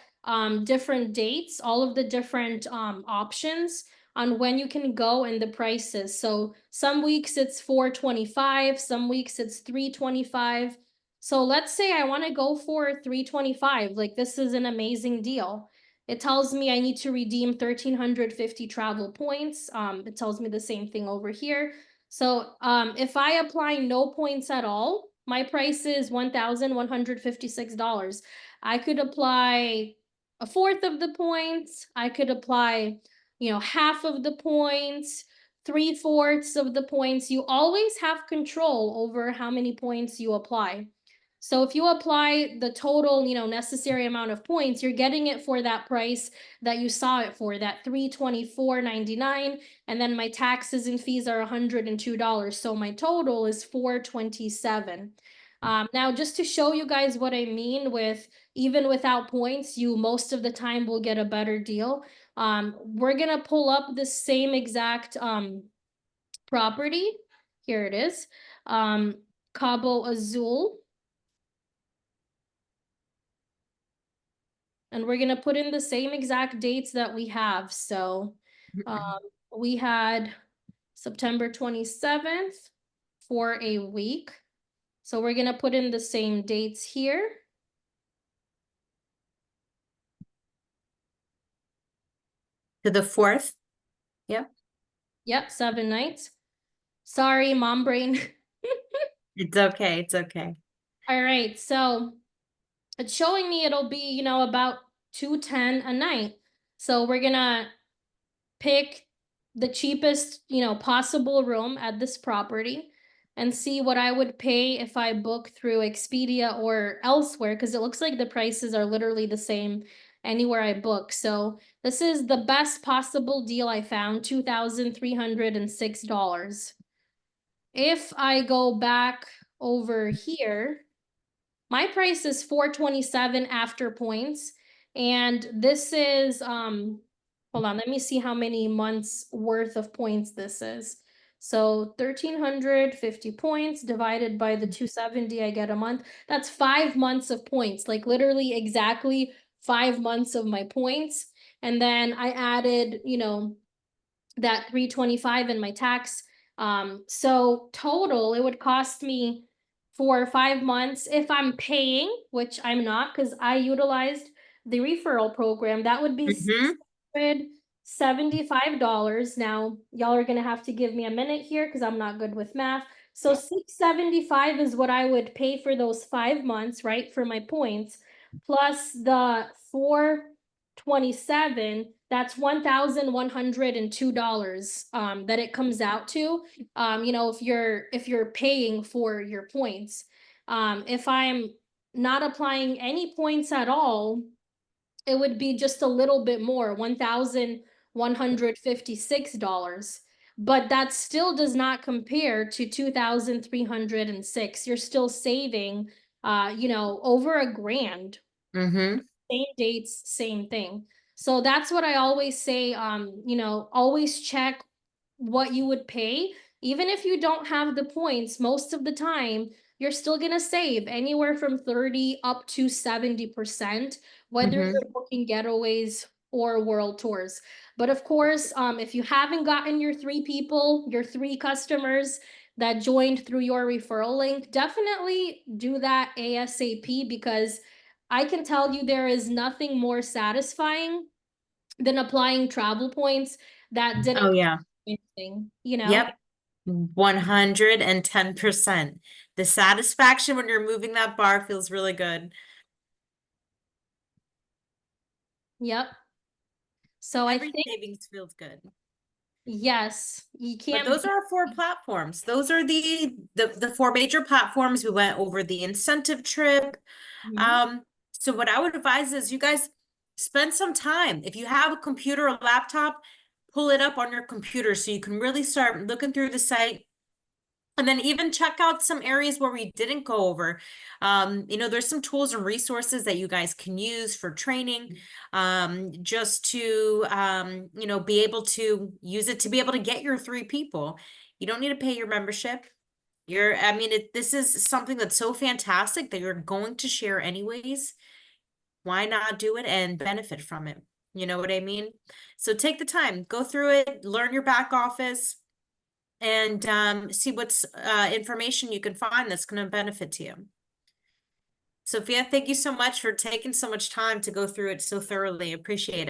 different dates, all of the different options on when you can go and the prices. So some weeks it's $425, some weeks it's $325. So let's say I want to go for $325. Like, this is an amazing deal. It tells me I need to redeem 1,350 travel points. It tells me the same thing over here. So if I apply no points at all, my price is $1,156. I could apply a fourth of the points. I could apply, half of the points, 3/4 of the points. You always have control over how many points you apply. So if you apply the total, necessary amount of points, you're getting it for that price that you saw it for, that $324.99. And then my taxes and fees are $102. So my total is $427. Now, just to show you guys what I mean with even without points, you most of the time will get a better deal. We're gonna pull up the same exact property. Here it is. Cabo Azul. And we're gonna put in the same exact dates that we have. So we had September 27th for a week. So we're gonna put in the same dates here. To the 4th. Yep. Yep, 7 nights. Sorry, mom brain. It's okay. It's okay. All right, so it's showing me it'll be, about $210 a night. So we're gonna pick the cheapest, possible room at this property and see what I would pay if I book through Expedia or elsewhere, because it looks like the prices are literally the same anywhere I book. So this is the best possible deal I found, $2,306. If I go back over here, my price is $427 after points. And this is hold on, let me see how many months worth of points this is. So 1,350 points divided by the 270 I get a month. That's 5 months of points, like literally exactly 5 months of my points. And then I added, that 325 in my tax. So total, it would cost me for 5 months if I'm paying, which I'm not because I utilized the referral program. That would be $75. Now, y'all are gonna have to give me a minute here because I'm not good with math. So $675 is what I would pay for those 5 months, right, for my points, plus the $427. That's $1,102 that it comes out to. If you're paying for your points. If I'm not applying any points at all, it would be just a little bit more, $1,156. But that still does not compare to 2,306. You're still saving, over a grand. Mm-hmm. Same dates, same thing. So that's what I always say, always check what you would pay. Even if you don't have the points, most of the time, you're still gonna save anywhere from 30 up to 70%, whether Mm-hmm. you're booking getaways or world tours. But of course, if you haven't gotten your 3 people, your 3 customers that joined through your referral link, definitely do that ASAP, because I can tell you there is nothing more satisfying than applying travel points that didn't Oh, yeah. cost anything, you know? Yep. 110%. The satisfaction when you're moving that bar feels really good. Yep. So I Every think, savings feels good. yes, you But can't those are our 4 platforms. Those are the 4 major platforms. We went over the incentive trip. Mhm. So what I would advise is you guys spend some time. If you have a computer or laptop, pull it up on your computer so you can really start looking through the site. And then even check out some areas where we didn't go over. There's some tools and resources that you guys can use for training, just to, be able to use it to be able to get your 3 people. You don't need to pay your membership. This is something that's so fantastic that you're going to share anyways. Why not do it and benefit from it? You know what I mean? So take the time, go through it, learn your back office, and see what's information you can find that's going to benefit to you. Sofiya, thank you so much for taking so much time to go through it so thoroughly. Appreciate it.